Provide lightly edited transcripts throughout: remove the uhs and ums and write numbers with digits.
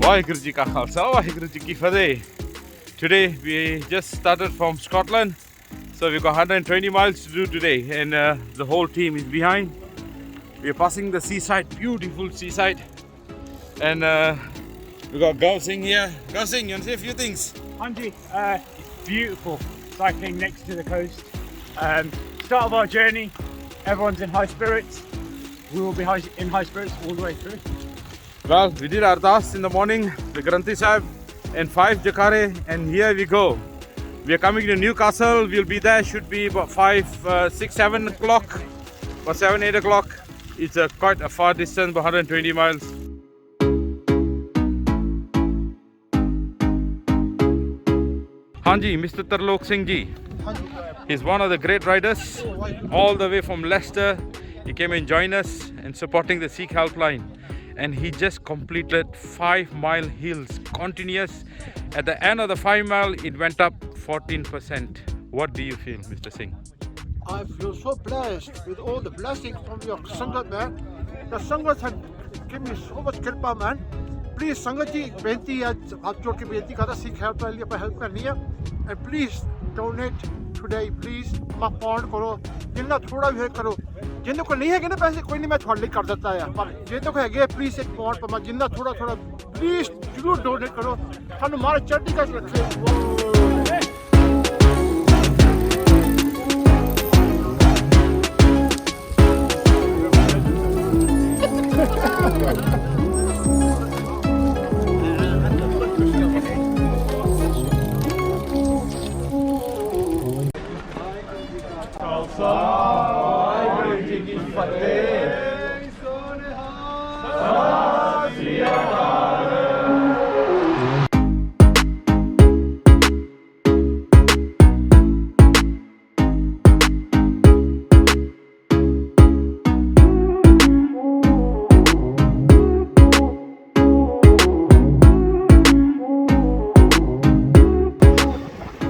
Waheguru Ji Ka Khalsa, Waheguru Ji Ki Fateh. Today we just started from Scotland, so we've got 120 miles to do today, and the whole team is behind. We are passing the seaside, beautiful seaside, and we got Gav Singh here. Gav Singh, you want to say a few things? Andy, it's beautiful cycling next to the coast. Start of our journey, everyone's in high spirits. We will be in high spirits all the way through. Well, we did Ardas in the morning, the Granthi Sahib, and 5 Jakare, and here we go. We are coming to Newcastle. We'll be there, should be about 5, 6, 7 o'clock, or 7, 8 o'clock. It's quite a far distance, about 120 miles. Hanji, Mr. Tarlok Singh Ji. He's one of the great riders, all the way from Leicester. He came and joined us and supporting the Sikh Helpline. And he just completed 5-mile hills, continuous. At the end of the 5-mile, it went up 14%. What do you feel, Mr. Singh? I feel so blessed with all the blessings from your Sangat, man. The Sangat has given me so much kripa, man. Please, Sangat ji, benti hai, haath jod ke benti karta, Sikh Helpline liye help karni hai. And please donate today, please. Ma pound karo, jinna thoda bhi karo. जिन्हों को नहीं है ना पैसे कोई नहीं मैं थोड़े लिए कर देता है पर जिन्हों को है प्लीज एक पॉइंट पर मैं जिन्ना थोड़ा थोड़ा प्लीज जरूर डोनेट करो थानू मारे चढ़ी का रखे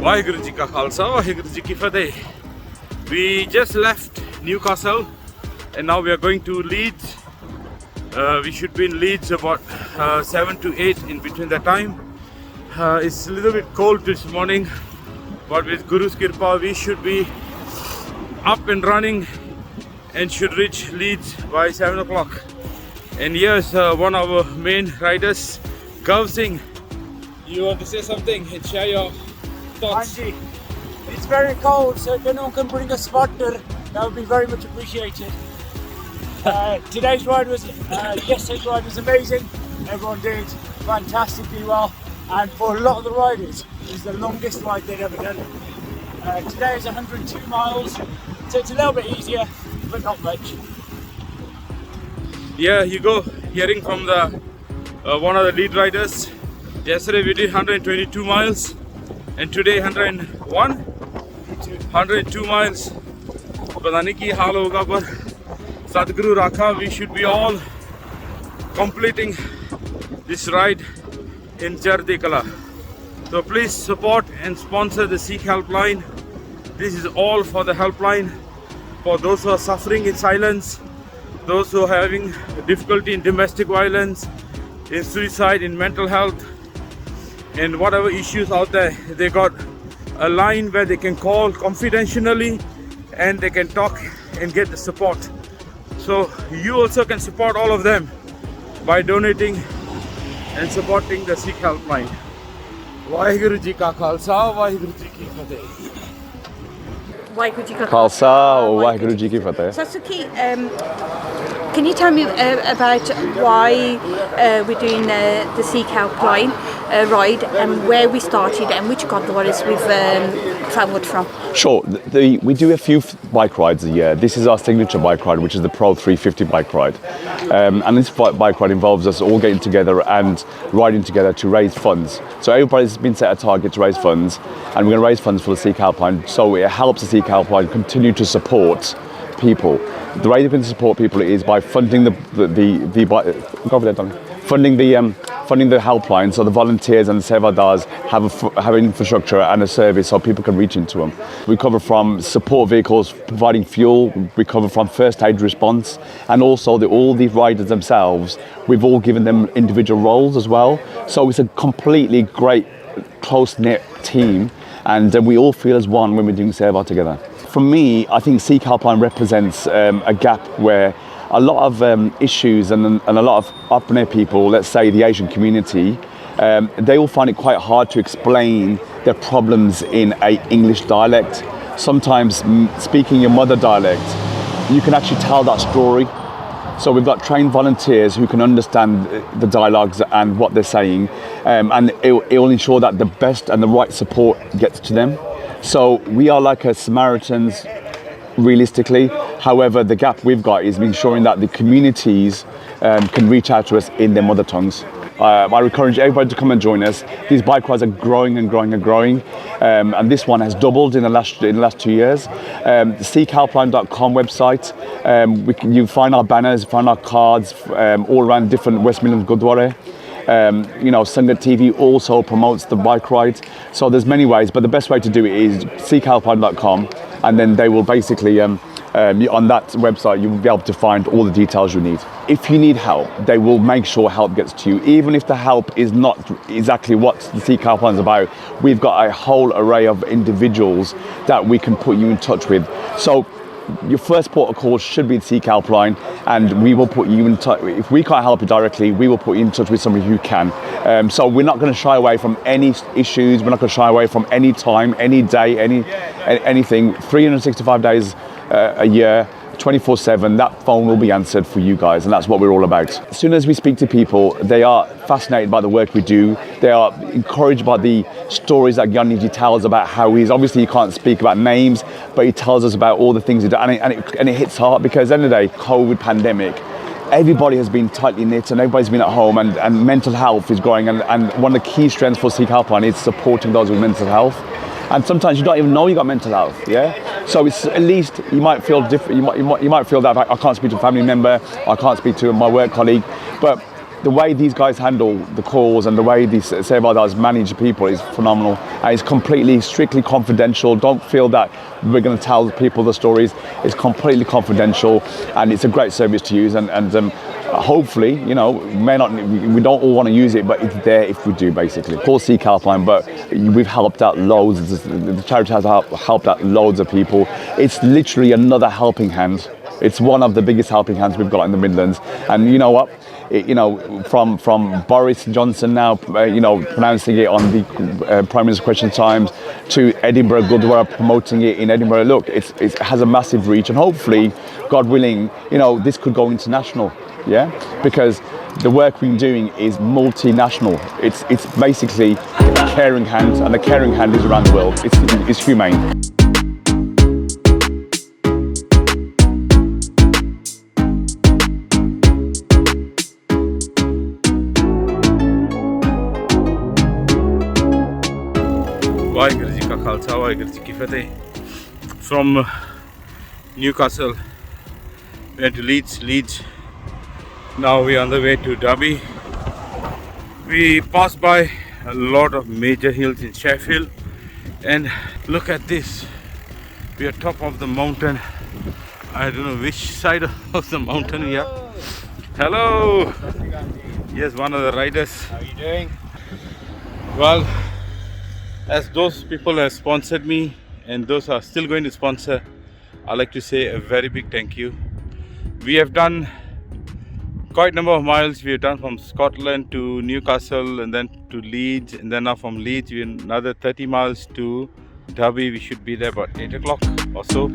Waheguru Ji Ka Khalsa, Waheguru Ji Ki Fateh. We just left Newcastle and now we are going to Leeds. We should be in Leeds about 7 to 8 in between that time. It's a little bit cold this morning, but with Guru's Kirpa we should be up and running and should reach Leeds by 7 o'clock. And here's one of our main riders, Gav Singh. You want to say something and share your thoughts? Andy, it's very cold, so if anyone can bring a sweater, that would be very much appreciated. Yesterday's ride was amazing. Everyone did fantastically well, and for a lot of the riders, it was the longest ride they'd ever done. Today is 102 miles, so it's a little bit easier, but not much. Yeah, you go hearing from the one of the lead riders. Yesterday we did 122 miles, and today 102 miles. Pata nahi ki haal hoga, par Sadhguru Rakha, we should be all completing this ride in Chardi Kala. So please support and sponsor the Sikh Helpline. This is all for the helpline, for those who are suffering in silence, those who are having difficulty in domestic violence, in suicide, in mental health, and whatever issues out there. They got a line where they can call confidentially and they can talk and get the support. So you also can support all of them by donating and supporting the Sikh Helpline. Waheguru Ji Ka Khalsa, Waheguru Ji Ki Fateh. Waheguru Ji Ka Khalsa, Waheguru Ji Ki Fateh. Sasuke, can you tell me about why we're doing the Sikh Helpline ride and where we started and which gurdwaras we've travelled from? Sure. We do a few bike rides a year. This is our signature bike ride, which is the Pro 350 bike ride. And this bike ride involves us all getting together and riding together to raise funds. So everybody's been set a target to raise funds, and we're going to raise funds for the Sikh Helpline. So it helps the Sikh Helpline continue to support people. The way they can support people is by funding funding the helpline, so the volunteers and the Sevadars have an infrastructure and a service so people can reach into them. We cover from support vehicles providing fuel, we cover from first aid response, and also all the riders themselves, we've all given them individual roles as well. So it's a completely great, close-knit team, and we all feel as one when we're doing Seva together. For me, I think Sikh Helpline represents a gap where a lot of issues and a lot of Apne people, let's say the Asian community, they all find it quite hard to explain their problems in an English dialect. Sometimes speaking your mother dialect, you can actually tell that story. So we've got trained volunteers who can understand the dialogues and what they're saying, and it will ensure that the best and the right support gets to them. So we are like a Samaritans, realistically. However, the gap we've got is ensuring that the communities can reach out to us in their mother tongues. I encourage everybody to come and join us. These bike rides are growing and growing and growing, and this one has doubled in the last 2 years. The sikhhelpline.com website, you find our banners, find our cards all around different West Midlands Gurdwara. Sangat TV also promotes the bike ride. So there's many ways, but the best way to do it is sikhhelpline.com, and then they will basically on that website you will be able to find all the details you need. If you need help, they will make sure help gets to you, even if the help is not exactly what the Sikh Helpline is about. We've got a whole array of individuals that we can put you in touch with. So your first port of call should be the Sikh Helpline, and we will put you in touch. If we can't help you directly, we will put you in touch with somebody who can. So we're not going to shy away from any issues. We're not going to shy away from any time, any day, anything. 365 days a year, 24/7, that phone will be answered for you guys, and that's what we're all about. As soon as we speak to people, they are fascinated by the work we do. They are encouraged by the stories that Gyaniji tells about how he's, obviously he can't speak about names, but he tells us about all the things he does, and it hits hard, because at the end of the day, COVID pandemic, everybody has been tightly knit and everybody's been at home, and mental health is growing, and one of the key strengths for Sikh Helpline is supporting those with mental health. And sometimes you don't even know you got mental health, yeah? So it's at least, you might feel different, you might feel that I can't speak to a family member, I can't speak to my work colleague, but the way these guys handle the calls and the way these Sevadars manage people is phenomenal, and it's completely, strictly confidential. Don't feel that we're going to tell people the stories. It's completely confidential, and it's a great service to use, and hopefully, we don't all want to use it, but it's there if we do, basically. Call Sikh Helpline, but we've helped out loads. The charity has helped out loads of people. It's literally another helping hand. It's one of the biggest helping hands we've got in the Midlands, and you know what? From Boris Johnson now, pronouncing it on the Prime Minister's Question Times, to Edinburgh Gurdwara promoting it in Edinburgh. Look, it has a massive reach, and hopefully, God willing, this could go international. Yeah, because the work we're doing is multinational. It's basically a caring hand, and the caring hand is around the world. It's humane. Waheguru Ji Ka Khalsa, Waheguru Ji Ki Fateh. From Newcastle, we went to Leeds. Now we're on the way to Derby. We passed by a lot of major hills in Sheffield, and look at this. We are top of the mountain. I don't know which side of the mountain we are. Hello. Yes, one of the riders. How are you doing? Well, as those people have sponsored me, and those are still going to sponsor, I'd like to say a very big thank you. We have done quite a number of miles. We have done from Scotland to Newcastle, and then to Leeds, and then now from Leeds we have another 30 miles to Derby. We should be there about 8 o'clock or so.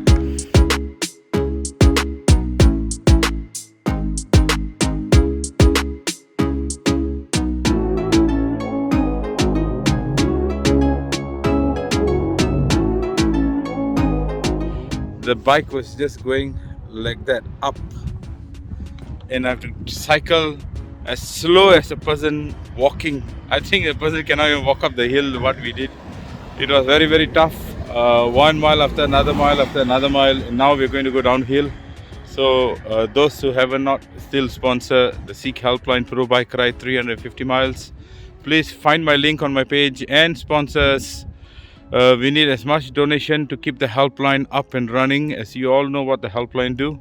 The bike was just going like that up, and I have to cycle as slow as a person walking. I think a person cannot even walk up the hill what we did. It was very, very tough. 1 mile after another mile after another mile, and now we're going to go downhill. So those who have not still sponsor the Sikh Helpline Pro Bike Ride 350 miles, please find my link on my page and sponsor us. We need as much donation to keep the helpline up and running, as you all know what the helpline do.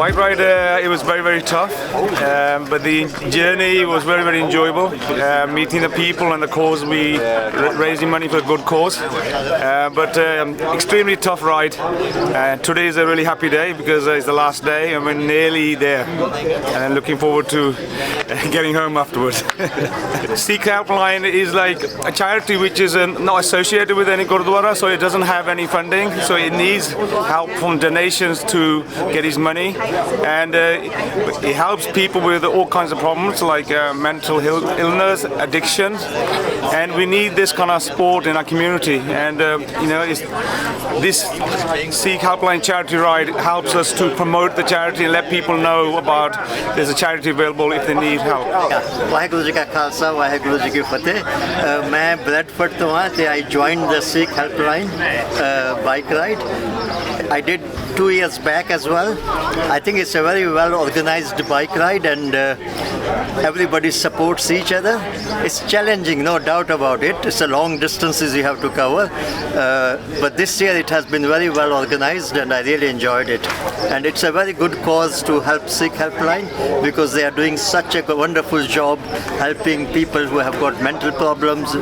Bike ride, it was very tough, but the journey was very enjoyable. Meeting the people and the cause, we raising money for a good cause. But extremely tough ride. Today is a really happy day because it's the last day and we're nearly there. And I'm looking forward to getting home afterwards. Sikh Helpline is like a charity which is not associated with any Gurdwara, so it doesn't have any funding. So it needs help from donations to get his money. And it helps people with all kinds of problems like mental illness, addiction, and we need this kind of support in our community. And this Sikh Helpline charity ride helps us to promote the charity and let people know about there's a charity available if they need help. Waheguru ji ਕਾ ਖਾਲਸਾ ਵਾਹਿਗੁਰੂ ਜੀ ਕੀ ਫਤਿਹ ਮੈਂ Bradford ਤੋਂ ਹਾਂ ਤੇ I joined the Sikh Helpline bike ride. I did 2 years back as well. I think it's a very well organized bike ride and everybody supports each other. It's challenging, no doubt about it. It's a long distances you have to cover. But this year it has been very well organized and I really enjoyed it. And it's a very good cause to help Sikh Helpline because they are doing such a wonderful job helping people who have got mental problems,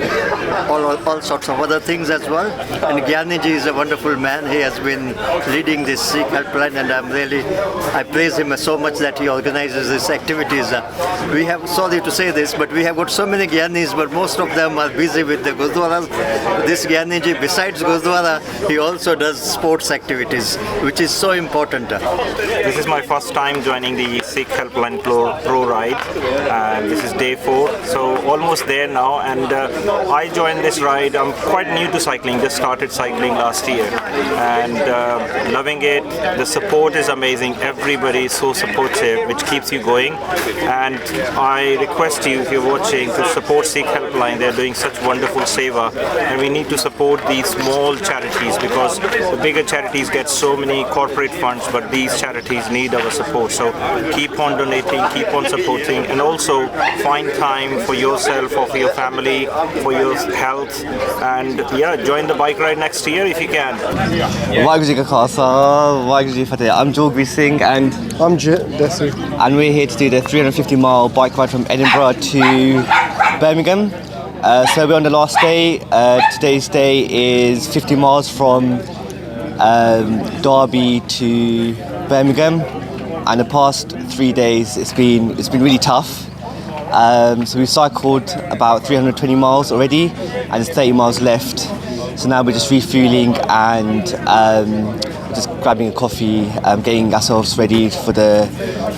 all sorts of other things as well. And Gyaniji is a wonderful man. He has been leading this Sikh Helpline and I praise him so much that he organizes these activities. We have, sorry to say this, but we have got so many Gyanis, but most of them are busy with the Gurdwaras. This Gyaniji, besides Gurdwara, he also does sports activities, which is so important. This is my first time joining the Sikh Helpline Pro Ride. This is day 4, so almost there now. And I joined this ride. I'm quite new to cycling, just started cycling last year. And loving it. The support is amazing. Everybody is so supportive, which keeps you going. And I request you, if you're watching, to support Sikh Helpline. They're doing such wonderful seva, and we need to support these small charities because the bigger charities get so many corporate funds, but these charities need our support. So keep on donating, keep on supporting, and also find time for yourself or for your family, for your health, and join the bike ride next year if you can. I'm Jogvi Singh and I'm Desu. And we're here to do the 350-mile bike ride from Edinburgh to Birmingham. So we're on the last day. Today's day is 50 miles from Derby to Birmingham, and the past 3 days it's been really tough. So we've cycled about 320 miles already, and there's 30 miles left. So now we're just refueling and just grabbing a coffee, getting ourselves ready for the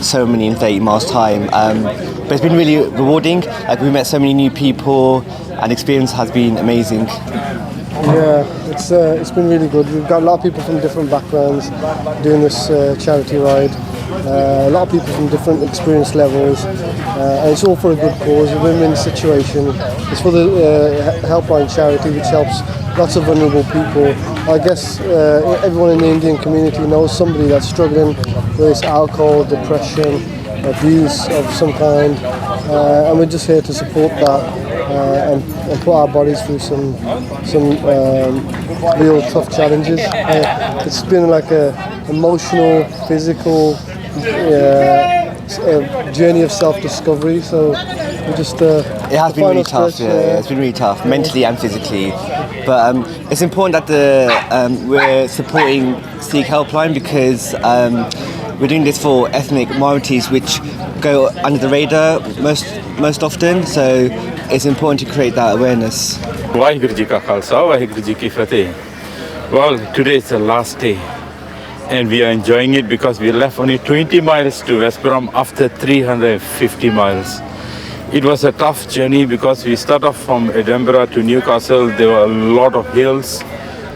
ceremony in 30 miles time. But it's been really rewarding. We met so many new people and the experience has been amazing. Yeah, it's been really good. We've got a lot of people from different backgrounds doing this charity ride. A lot of people from different experience levels, and it's all for a good cause, a win-win situation. It's for the Helpline charity, which helps lots of vulnerable people. I guess everyone in the Indian community knows somebody that's struggling with alcohol, depression, abuse of some kind, and we're just here to support that and put our bodies through some real tough challenges. It's been like a emotional, physical journey of self-discovery. So we just it has been really tough. Yeah, it's been really tough, mentally and physically. But it's important that we're supporting Sikh Helpline because we're doing this for ethnic minorities which go under the radar most often. So it's important to create that awareness. Waheguru Ji Ka Khalsa, Waheguru Ji Ki Fateh. Well, today is the last day, and we are enjoying it because we left only 20 miles to West Brom after 350 miles. It was a tough journey because we started off from Edinburgh to Newcastle. There were a lot of hills.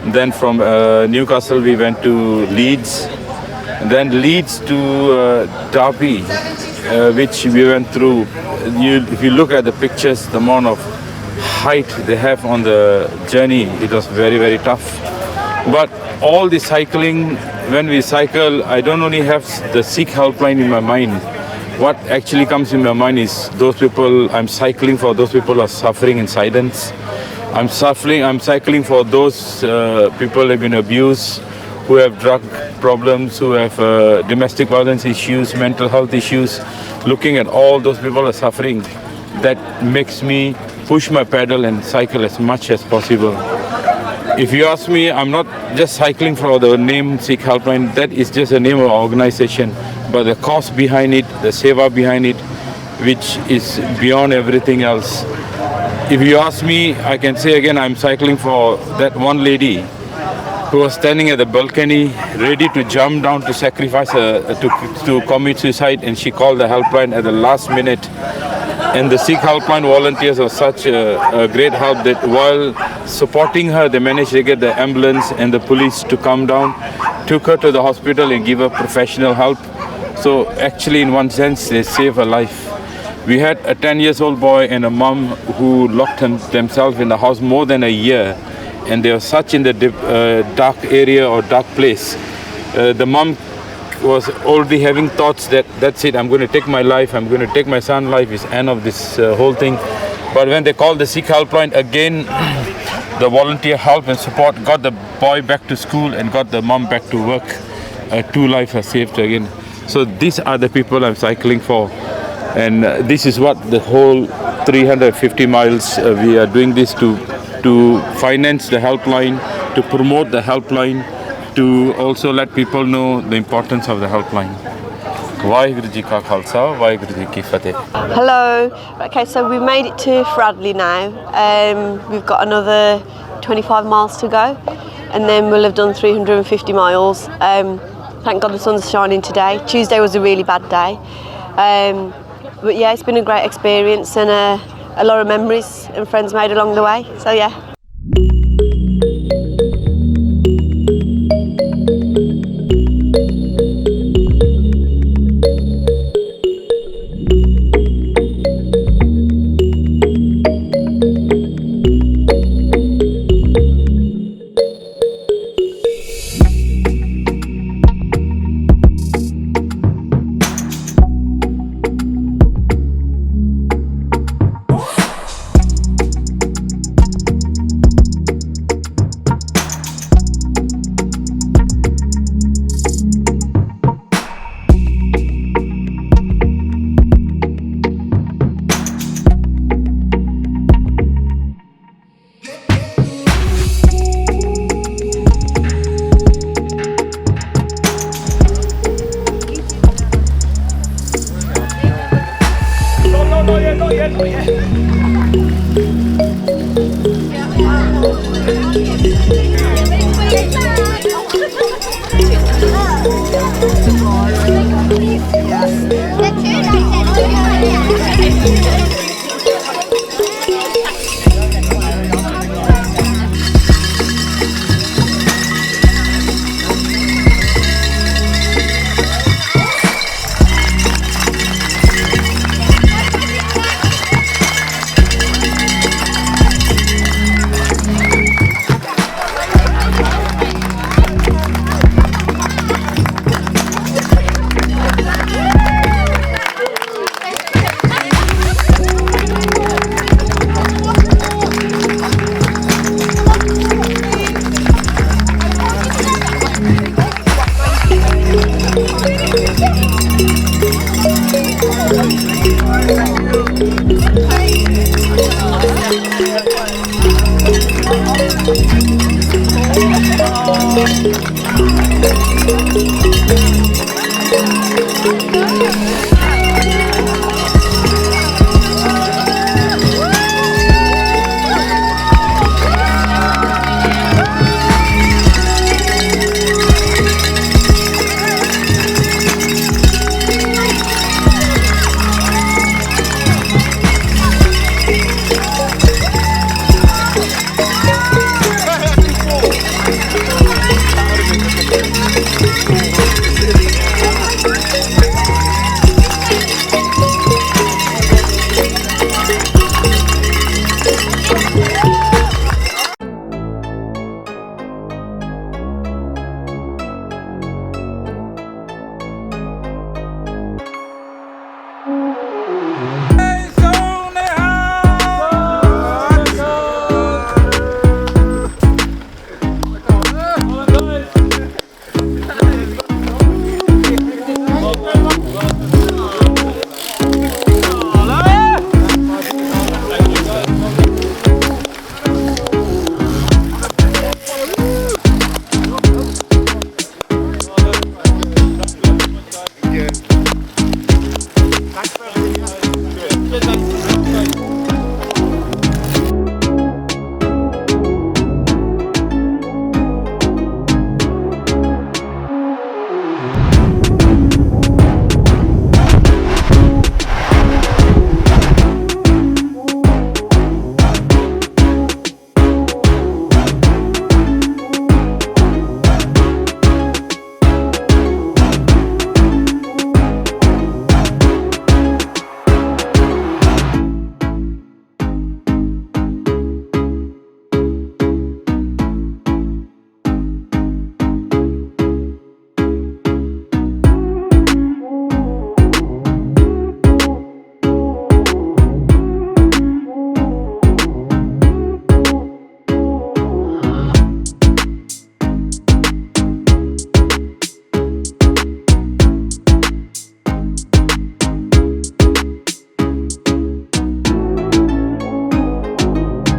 Then from Newcastle we went to Leeds. Then Leeds to Derby, which we went through. If you look at the pictures, the amount of height they have on the journey, it was very, very tough. But all the cycling, when we cycle, I don't only have the Sikh Helpline in my mind. What actually comes in my mind is those people I'm cycling for, those people are suffering in silence. I'm cycling for those people who have been abused, who have drug problems, who have domestic violence issues, mental health issues. Looking at all those people who are suffering, that makes me push my pedal and cycle as much as possible. If you ask me, I'm not just cycling for the name Sikh Helpline. That is just a name of an organization. But the cause behind it, the seva behind it, which is beyond everything else. If you ask me, I can say again, I'm cycling for that one lady who was standing at the balcony, ready to jump down to sacrifice, to commit suicide, and she called the helpline at the last minute. And the Sikh Helpline volunteers are such a great help that while supporting her, they managed to get the ambulance and the police to come down, took her to the hospital and give her professional help. So actually, in one sense, they saved her life. We had a 10-year-old boy and a mom who locked themselves in the house more than a year, and they were such in the dark area or dark place. The mom was already having thoughts that that's it, I'm going to take my life, I'm going to take my son's life, it's end of this whole thing. But when they called the Sikh Helpline again, the volunteer help and support got the boy back to school and got the mom back to work. 2 lives are saved again. So these are the people I'm cycling for, and this is what the whole 350 miles we are doing this to finance the helpline, to promote the helpline, to also let people know the importance of the helpline. Waheguru Ji Ka Khalsa, Waheguru Ji Ki Fateh. Hello. Okay, so we've made it to Fradley now. We've got another 25 miles to go, and then we'll have done 350 miles. Thank God the sun's shining today. Tuesday was a really bad day. But yeah, it's been a great experience and a lot of memories and friends made along the way. So yeah.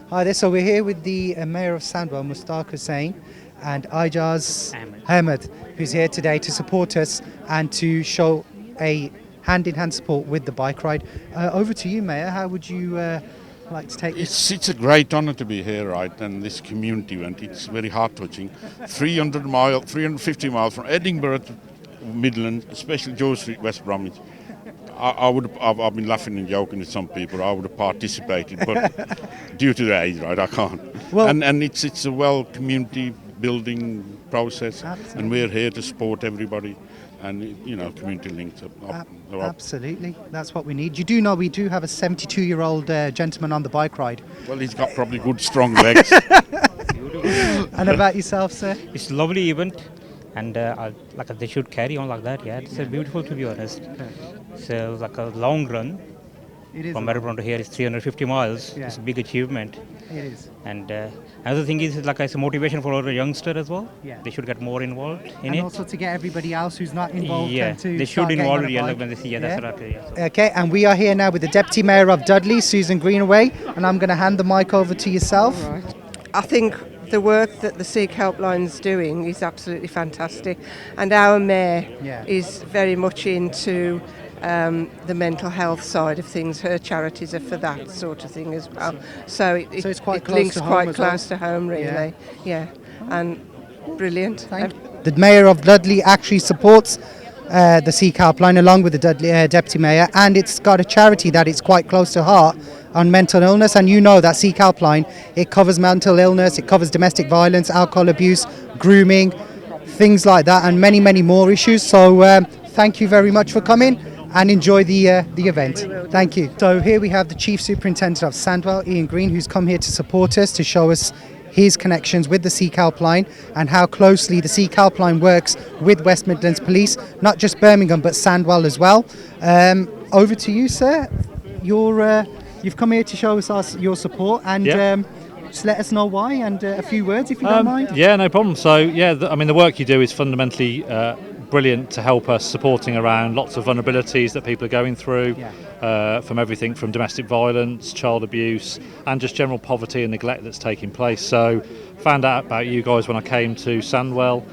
Hi there, so we're here with the Mayor of Sandwell, Mushtaq Hussain, and Ijaz Ahmed, who's here today to support us and to show a hand-in-hand support with the bike ride. Over to you, Mayor. How would you like to take this? It's a great honour to be here, right, and this community event. It's very heart-touching. 350 miles from Edinburgh to Midlands, especially George Street, West Bromwich. I've been laughing and joking with some people. I would have participated, but due to the age, right, I can't. Well, and it's a community building process, absolutely. And we're here to support everybody, and community linked up. Absolutely, that's what we need. You do know we do have a 72-year-old gentleman on the bike ride. Well, he's got probably good, strong legs. And about yourself, sir? It's a lovely event. And they should carry on like that, yeah. It's beautiful, to be honest. So like a long run from Melbourne to here is 350 miles. Yeah. It's a big achievement. It is. And another thing is it's a motivation for all the youngsters as well. Yeah. They should get more involved in it. And also to get everybody else who's not involved. Yeah, to they should involve when they see. Yeah, that's right. Yeah, so. Okay, and we are here now with the Deputy Mayor of Dudley, Susan Greenaway, and I'm going to hand the mic over to yourself. Right. I think the work that the Sikh Helpline is doing is absolutely fantastic, and our Mayor is very much into the mental health side of things. Her charities are for that sort of thing as well. So it quite links quite close to home, really. Yeah. And brilliant. The Mayor of Dudley actually supports the Sikh Helpline along with the Dudley Deputy Mayor, and it's got a charity that it's quite close to heart on mental illness, and you know that Sikh Helpline, it covers mental illness, it covers domestic violence, alcohol abuse, grooming, things like that, and many, many more issues. So thank you very much for coming and enjoy the event. Thank you. So here we have the Chief Superintendent of Sandwell, Ian Green, who's come here to support us, to show us his connections with the Sikh Helpline and how closely the Sikh Helpline works with West Midlands Police, not just Birmingham but Sandwell as well. Over to you, sir. You've come here to show us your support, and just let us know why and a few words if you don't mind. Yeah, no problem. So the work you do is fundamentally brilliant to help us supporting around lots of vulnerabilities that people are going through, from everything from domestic violence, child abuse, and just general poverty and neglect that's taking place. So found out about you guys when I came to Sandwell.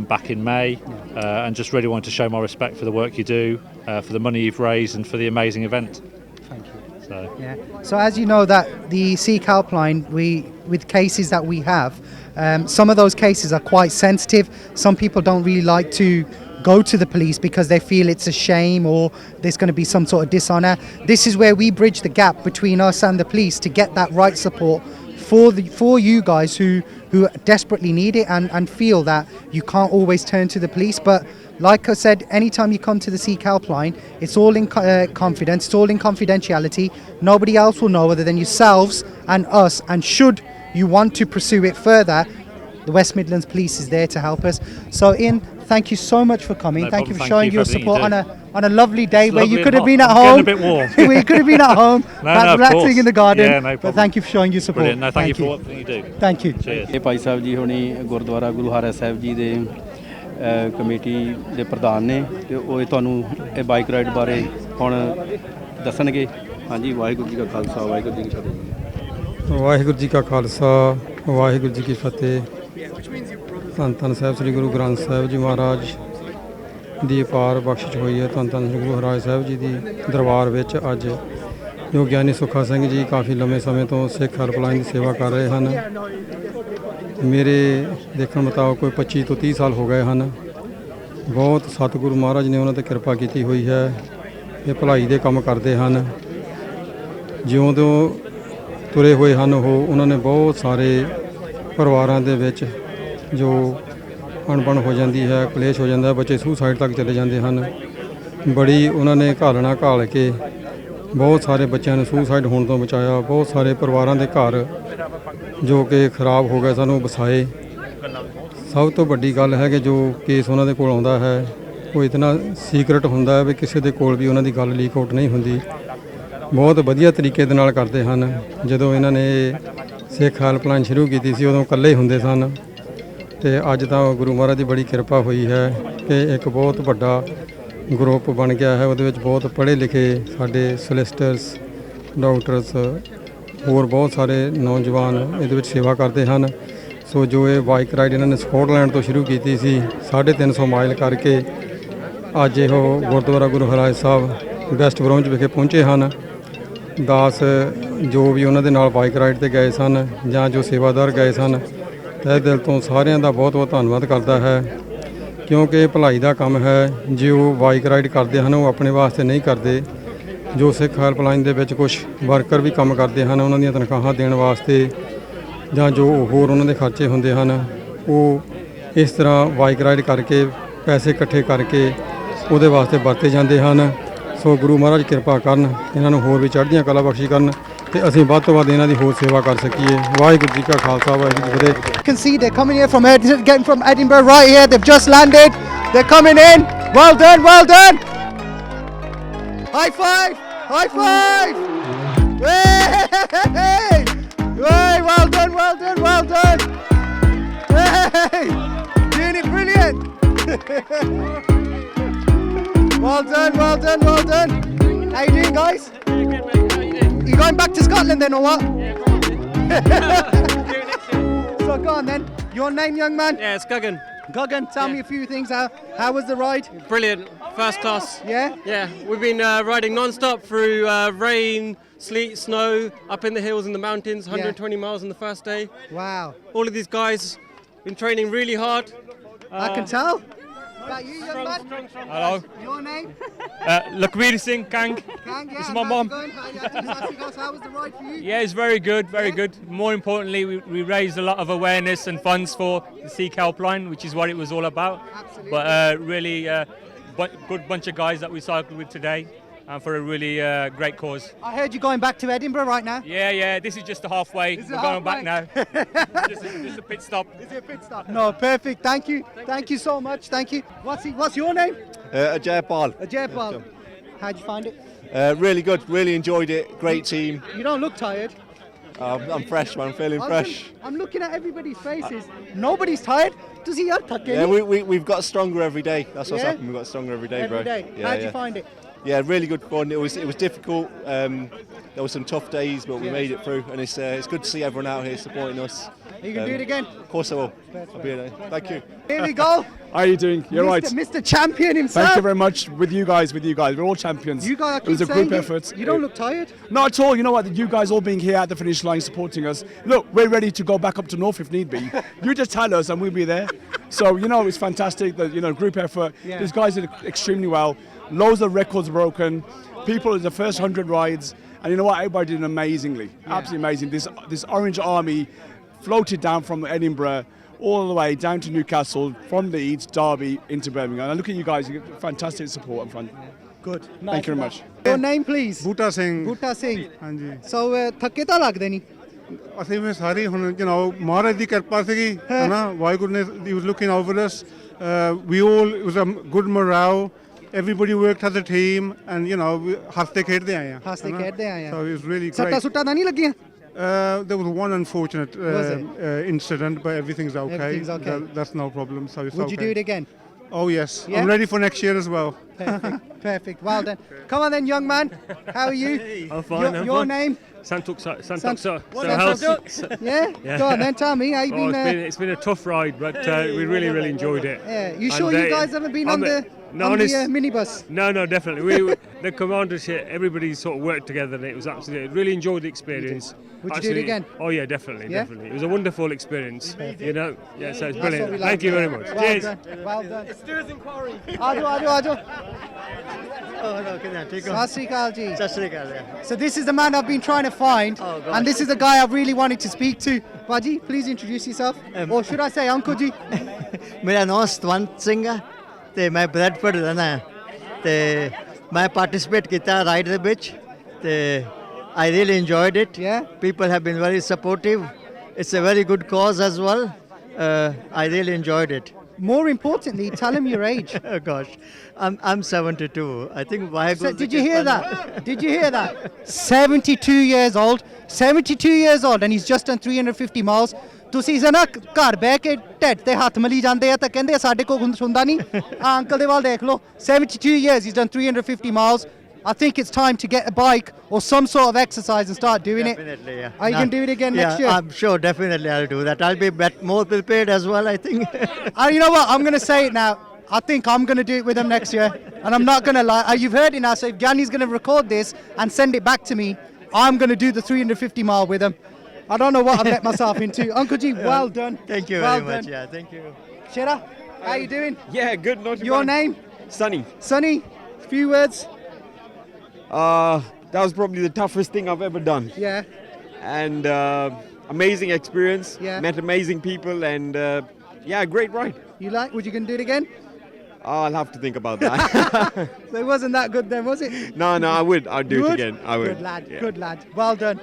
back in May, and just really wanted to show my respect for the work you do, for the money you've raised, and for the amazing event. Thank you. So. Yeah. So as you know, that the Sikh Helpline, with cases that we have, some of those cases are quite sensitive. Some people don't really like to go to the police because they feel it's a shame or there's going to be some sort of dishonour. This is where we bridge the gap between us and the police to get that right support for you guys who desperately need it and feel that you can't always turn to the police. But like I said, anytime you come to the Sikh Helpline, it's all in confidence, it's all in confidentiality. Nobody else will know other than yourselves and us, and should you want to pursue it further, the West Midlands Police is there to help us. So Ian, thank you so much for coming. No thank you problem. for showing Thank you your for everything support you on a lovely day It's where lovely you could and have been hot. at I'm home. getting a bit warm. Where you could have been at home, No, of relaxing course. in the garden. Yeah, no but problem. thank you for showing your support. Brilliant. No, thank you for what you do. Thank you. Cheers. ਇਹ ਭਾਈ ਸਾਹਿਬ ਜੀ ਹੁਣੀ ਗੁਰਦੁਆਰਾ ਗੁਰੂ ਹਾਰਾ ਸਾਹਿਬ ਜੀ ਦੇ committee ਦੇ ਪ੍ਰਧਾਨ ਨੇ ਤੇ ਉਹ ਤੁਹਾਨੂੰ ਇਹ ਬਾਈਕ ਰਾਈਡ ਬਾਰੇ ਹੁਣ ਦੱਸਣਗੇ। ਹਾਂਜੀ, ਵਾਹਿਗੁਰੂ ਜੀ ਕਾ ਖਾਲਸਾ, ਵਾਹਿਗੁਰੂ ਜੀ ਕੀ ਫਤਿਹ। ਵਾਹਿਗੁਰੂ ਜੀ ਕਾ ਖਾਲਸਾ, ਵਾਹਿਗੁਰੂ ਜੀ ਕੀ ਫਤਿਹ। ਧੰਨ ਧੰਨ ਸਾਹਿਬ ਸ੍ਰੀ ਗੁਰੂ ਗ੍ਰੰਥ ਸਾਹਿਬ ਜੀ ਮਹਾਰਾਜ ਦੀ ਅਪਾਰ ਬਖਸ਼ਿਸ਼ ਹੋਈ ਹੈ। ਧੰਨ ਧੰਨ ਸ੍ਰੀ ਗੁਰੂ ਹਰਿਰਾਜ ਸਾਹਿਬ ਜੀ ਦੀ ਦਰਬਾਰ ਵਿੱਚ ਅੱਜ ਜੋ ਗਿਆਨੀ ਸੁੱਖਾ ਸਿੰਘ ਜੀ ਕਾਫੀ ਲੰਮੇ ਸਮੇਂ ਤੋਂ ਸਿੱਖ ਹੈਲਪਲਾਈਨ ਦੀ ਸੇਵਾ ਕਰ ਰਹੇ ਹਨ। ਮੇਰੇ ਦੇਖਣ ਮੁਤਾਬਕ ਕੋਈ 25 ਤੋਂ 30 ਸਾਲ ਹੋ ਗਏ ਹਨ। ਬਹੁਤ ਸਤਿਗੁਰੂ ਮਹਾਰਾਜ ਨੇ ਉਹਨਾਂ 'ਤੇ ਕਿਰਪਾ ਕੀਤੀ ਹੋਈ ਹੈ। ਇਹ ਭਲਾਈ ਦੇ ਕੰਮ ਕਰਦੇ ਹਨ। ਜਿਉਂ ਤੋਂ ਤੁਰੇ ਹੋਏ ਹਨ ਉਹਨਾਂ ਨੇ ਬਹੁਤ ਸਾਰੇ ਪਰਿਵਾਰਾਂ ਦੇ ਵਿੱਚ ਜੋ ਅਣਬਣ ਹੋ ਜਾਂਦੀ ਹੈ, ਕਲੇਸ਼ ਹੋ ਜਾਂਦਾ, ਬੱਚੇ ਸੁਸਾਈਡ ਤੱਕ ਚਲੇ ਜਾਂਦੇ ਹਨ। ਬੜੀ ਉਹਨਾਂ ਨੇ ਘਾਲਣਾ ਘਾਲ ਕੇ ਬਹੁਤ ਸਾਰੇ ਬੱਚਿਆਂ ਨੂੰ ਸੁਸਾਈਡ ਹੋਣ ਤੋਂ ਬਚਾਇਆ। ਬਹੁਤ ਸਾਰੇ ਪਰਿਵਾਰਾਂ ਦੇ ਘਰ ਜੋ ਕਿ ਖਰਾਬ ਹੋ ਗਏ ਸਾਨੂੰ ਵਸਾਏ। ਸਭ ਤੋਂ ਵੱਡੀ ਗੱਲ ਹੈ ਕਿ ਜੋ ਕੇਸ ਉਹਨਾਂ ਦੇ ਕੋਲ ਆਉਂਦਾ ਹੈ ਉਹ ਇਤਨਾ ਸੀਕ੍ਰੇਟ ਹੁੰਦਾ ਹੈ ਵੀ ਕਿਸੇ ਦੇ ਕੋਲ ਵੀ ਉਹਨਾਂ ਦੀ ਗੱਲ ਲੀਕ ਆਊਟ ਨਹੀਂ ਹੁੰਦੀ। ਬਹੁਤ ਵਧੀਆ ਤਰੀਕੇ ਦੇ ਨਾਲ ਕਰਦੇ ਹਨ। ਜਦੋਂ ਇਹਨਾਂ ਨੇ ਸਿੱਖ ਹੈਲਪਲਾਈਨ ਸ਼ੁਰੂ ਕੀਤੀ ਸੀ ਉਦੋਂ ਇਕੱਲੇ ਹੁੰਦੇ ਸਨ, ਤੇ ਅੱਜ ਤਾਂ ਗੁਰੂ ਮਹਾਰਾਜ ਦੀ ਬੜੀ ਕਿਰਪਾ ਹੋਈ ਹੈ ਕਿ ਇੱਕ ਬਹੁਤ ਵੱਡਾ ਗਰੁੱਪ ਬਣ ਗਿਆ ਹੈ। ਉਹਦੇ ਵਿੱਚ ਬਹੁਤ ਪੜ੍ਹੇ ਲਿਖੇ ਸਾਡੇ ਸੋਲਿਸਟਰਸ, ਡਾਕਟਰਸ, ਹੋਰ ਬਹੁਤ ਸਾਰੇ ਨੌਜਵਾਨ ਇਹਦੇ ਵਿੱਚ ਸੇਵਾ ਕਰਦੇ ਹਨ। ਸੋ ਜੋ ਇਹ ਬਾਈਕ ਰਾਈਡ ਇਹਨਾਂ ਨੇ ਸਕਾਟਲੈਂਡ ਤੋਂ ਸ਼ੁਰੂ ਕੀਤੀ ਸੀ 350 ਮਾਈਲ ਕਰਕੇ ਅੱਜ ਇਹ ਗੁਰਦੁਆਰਾ ਗੁਰੂ ਹਰਿਰਾਜ ਸਾਹਿਬ ਵੈਸਟ ਬਰੋਮਚ ਵਿਖੇ ਪਹੁੰਚੇ ਹਨ। ਦਾਸ ਜੋ ਵੀ ਉਹਨਾਂ ਦੇ ਨਾਲ ਬਾਈਕ ਰਾਈਡ 'ਤੇ ਗਏ ਸਨ ਜਾਂ ਜੋ ਸੇਵਾਦਾਰ ਗਏ ਸਨ, ਤਹਿ ਦਿਲ ਤੋਂ ਸਾਰਿਆਂ ਦਾ ਬਹੁਤ ਬਹੁਤ ਧੰਨਵਾਦ ਕਰਦਾ ਹੈ, ਕਿਉਂਕਿ ਇਹ ਭਲਾਈ ਦਾ ਕੰਮ ਹੈ। ਜੇ ਉਹ ਬਾਈਕ ਰਾਈਡ ਕਰਦੇ ਹਨ ਉਹ ਆਪਣੇ ਵਾਸਤੇ ਨਹੀਂ ਕਰਦੇ। ਜੋ ਸਿੱਖ ਹੈਲਪਲਾਈਨ ਦੇ ਵਿੱਚ ਕੁਝ ਵਰਕਰ ਵੀ ਕੰਮ ਕਰਦੇ ਹਨ, ਉਹਨਾਂ ਦੀਆਂ ਤਨਖਾਹਾਂ ਦੇਣ ਵਾਸਤੇ ਜਾਂ ਜੋ ਹੋਰ ਉਹਨਾਂ ਦੇ ਖਰਚੇ ਹੁੰਦੇ ਹਨ, ਉਹ ਇਸ ਤਰ੍ਹਾਂ ਬਾਈਕ ਰਾਈਡ ਕਰਕੇ ਪੈਸੇ ਇਕੱਠੇ ਕਰਕੇ ਉਹਦੇ ਵਾਸਤੇ ਵਰਤੇ ਜਾਂਦੇ ਹਨ। ਸੋ ਗੁਰੂ ਮਹਾਰਾਜ ਕਿਰਪਾ ਕਰਨ, ਇਹਨਾਂ ਨੂੰ ਹੋਰ ਵੀ ਚੜ੍ਹਦੀਆਂ ਕਲਾ ਬਖਸ਼ੀ ਕਰਨ ਤੇ ਅਸੀਂ ਵੱਧ ਤੋਂ ਵੱਧ ਇਹਨਾਂ ਦੀ ਹੋਰ ਸੇਵਾ ਕਰ ਸਕੀਏ। ਵਾਹਿਗੁਰੂ ਜੀ ਕਾ ਖਾਲਸਾ, ਵਾਹਿਗੁਰੂ ਜੀ ਕੀ ਫਤਿਹ। You can see they're coming here from getting from Edinburgh right here. They've just landed. They're coming in. Well done, well done. High five, high five. Hey, hey, well done, well done, well done. Hey, doing it brilliant. Well done, well done, well done. How you doing, guys? You going back to Scotland then, or what? So go on then. Your name, young man? Yeah, it's Guggan. Guggan, tell me a few things. How was the ride? Brilliant, first class. Yeah? Yeah, we've been riding non-stop through rain, sleet, snow, up in the hills and the mountains, 120 miles on the first day. Wow. All of these guys been training really hard. I can tell. That you, young man? Hello. Your name? Lakwir Singh Kang. Kang, yeah. This is my mum. How was the ride for you? Yeah, it's very good, very good. More importantly, we raised a lot of awareness and funds for the Sikh Helpline, which is what it was all about. Absolutely. But really good bunch of guys that we cycled with today. For a really great cause. I heard you're going back to Edinburgh right now. Yeah, this is just the halfway. We're going back now. just a pit stop. Is it a pit stop? No, perfect. Thank you. Thank you so much. Thank you. What's your name? Ajay Pal. Ajay Pal. How'd you find it? Really good. Really enjoyed it. Great team. You don't look tired. I'm fresh, man. I'm feeling fresh. I'm looking at everybody's faces. Nobody's tired. Does he Yeah, we've got stronger every day. That's what's happened. We've got stronger every day, bro. Every day. Yeah, How'd you find it? Yeah, really good fun. It was difficult. There were some tough days, but we made it through, and it's good to see everyone out here supporting us. Are you going to do it again? Of course I will. I'll be there. Thank you. Here we go. How are you doing? You're right. Mr. Champion himself. Thank you very much. With you guys. We're all champions. You guys, it was a group effort. You don't look tired. Not at all. You know what? You guys all being here at the finish line supporting us. Look, we're ready to go back up to North if need be. You just tell us and we'll be there. So, it's fantastic. The group effort. Yeah. These guys did extremely well. Loads of records broken. People in the first 100 rides. And you know what? Everybody did amazingly. Yeah. Absolutely amazing. This Orange Army floated down from Edinburgh all the way down to Newcastle, from Leeds, Derby into Birmingham. And look at you guys, you get fantastic support in front. Good. Thank you very much. Your name please? Bhuta Singh. Bhuta Singh. ਹਾਂਜੀ So ਥੱਕੇ ਤਾਂ ਲੱਗਦੇ ਨਹੀਂ ਅਸੀਂ ਵੀ ਸਾਰੇ ਹੁਣ ਮਹਾਰਾਜ ਦੀ ਕਿਰਪਾ ਸੀਗੀ ਹਨਾ ਵਾਹਿਗੁਰੂ ਨੇ he was looking over us. It was a good morale. Everybody worked as a team and ਹੱਸਦੇ ਖੇਡਦੇ ਆਏ ਆ ਹੱਸਦੇ ਖੇਡਦੇ ਆਏ ਆ So it was really great. ਸੱਟਾਂ ਸੁੱਟਾਂ ਤਾਂ ਨਹੀਂ ਲੱਗੀਆਂ There was one unfortunate incident, but everything's okay. Everything's okay. That's no problem. So it's Would okay. you do it again? Oh yes, Yeah? I'm ready for next year as well. Perfect. Perfect. Well done. Come on then, young man. How are you? I'm fine. Your name? Santuksa. Yeah? Go on then, tell me how you been. It's been a tough ride, but we really enjoyed it. Yeah. You sure you guys haven't been on the minibus? No, definitely. The commanders, everybody sort of worked together, and it was absolutely. Really enjoyed the experience. Would you do it again? Oh yeah, definitely. It was a wonderful experience. Yeah, so it's That's brilliant. what we like Thank you to very hear. much. Well Cheers. done. Well done. It's Stuart's inquiry. Ajo. Sat Sri Akal ji. So this is the man I've been trying to find, and this is the guy I've really wanted to speak to. Baji, please introduce yourself. Or should I say Uncle ji? ਮੇਰਾ ਨਾਮ ਸਤਵੰਤ ਸਿੰਘ ਹੈ ਤੇ ਮੈਂ Bradford ਰਹਿੰਦਾ ਹਾਂ ਤੇ ਮੈਂ participate ਕੀਤਾ ਰਾਈਡ ਦੇ ਵਿੱਚ ਤੇ I really enjoyed it. Yeah. People have been very supportive. It's a very good cause as well. I really enjoyed it. More importantly, tell him your age. Oh gosh, I'm 72. I think why? So, did you hear that? Did you hear that? 72 years old. 72 years old, and he's just done 350 miles. ਤੁਸੀਂ ਨਾ ਘਰ ਬਹਿ ਕੇ ਢਿੱਡ ਤੇ ਹੱਥ ਮਲੀ ਜਾਂਦੇ ਆ ਤਾਂ ਕਹਿੰਦੇ ਸਾਡੇ ਕੋਲ ਸੁਣਦਾ ਨਹੀਂ ਆ ਅੰਕਲ ਦੇ ਵੱਲ ਦੇਖ ਲਓ 72 years he's done 350 miles. I think it's time to get a bike or some sort of exercise and start doing Definitely, it. yeah. Are you going to do it again next year? I'm sure, definitely I'll do that. I'll be more prepared as well, I think. You know what? I'm going to say it now. I think I'm going to do it with him next year. And I'm not going to lie. You've heard it now. So if Gianni's going to record this and send it back to me, I'm going to do the 350 mile with him. I don't know what I've let myself into. Uncle G, well done. Thank you very much. Yeah, thank you. Shira, how you doing? Yeah, good. Not Your name? Sunny. Sunny, few words. That was probably the toughest thing I've ever done. Yeah. And amazing experience. Yeah. Met amazing people and great ride. Would you going to do it again? I'll have to think about that. So it wasn't that good then, was it? No, I would. I'd do it again. I would. Good lad, Yeah. good lad. Well done.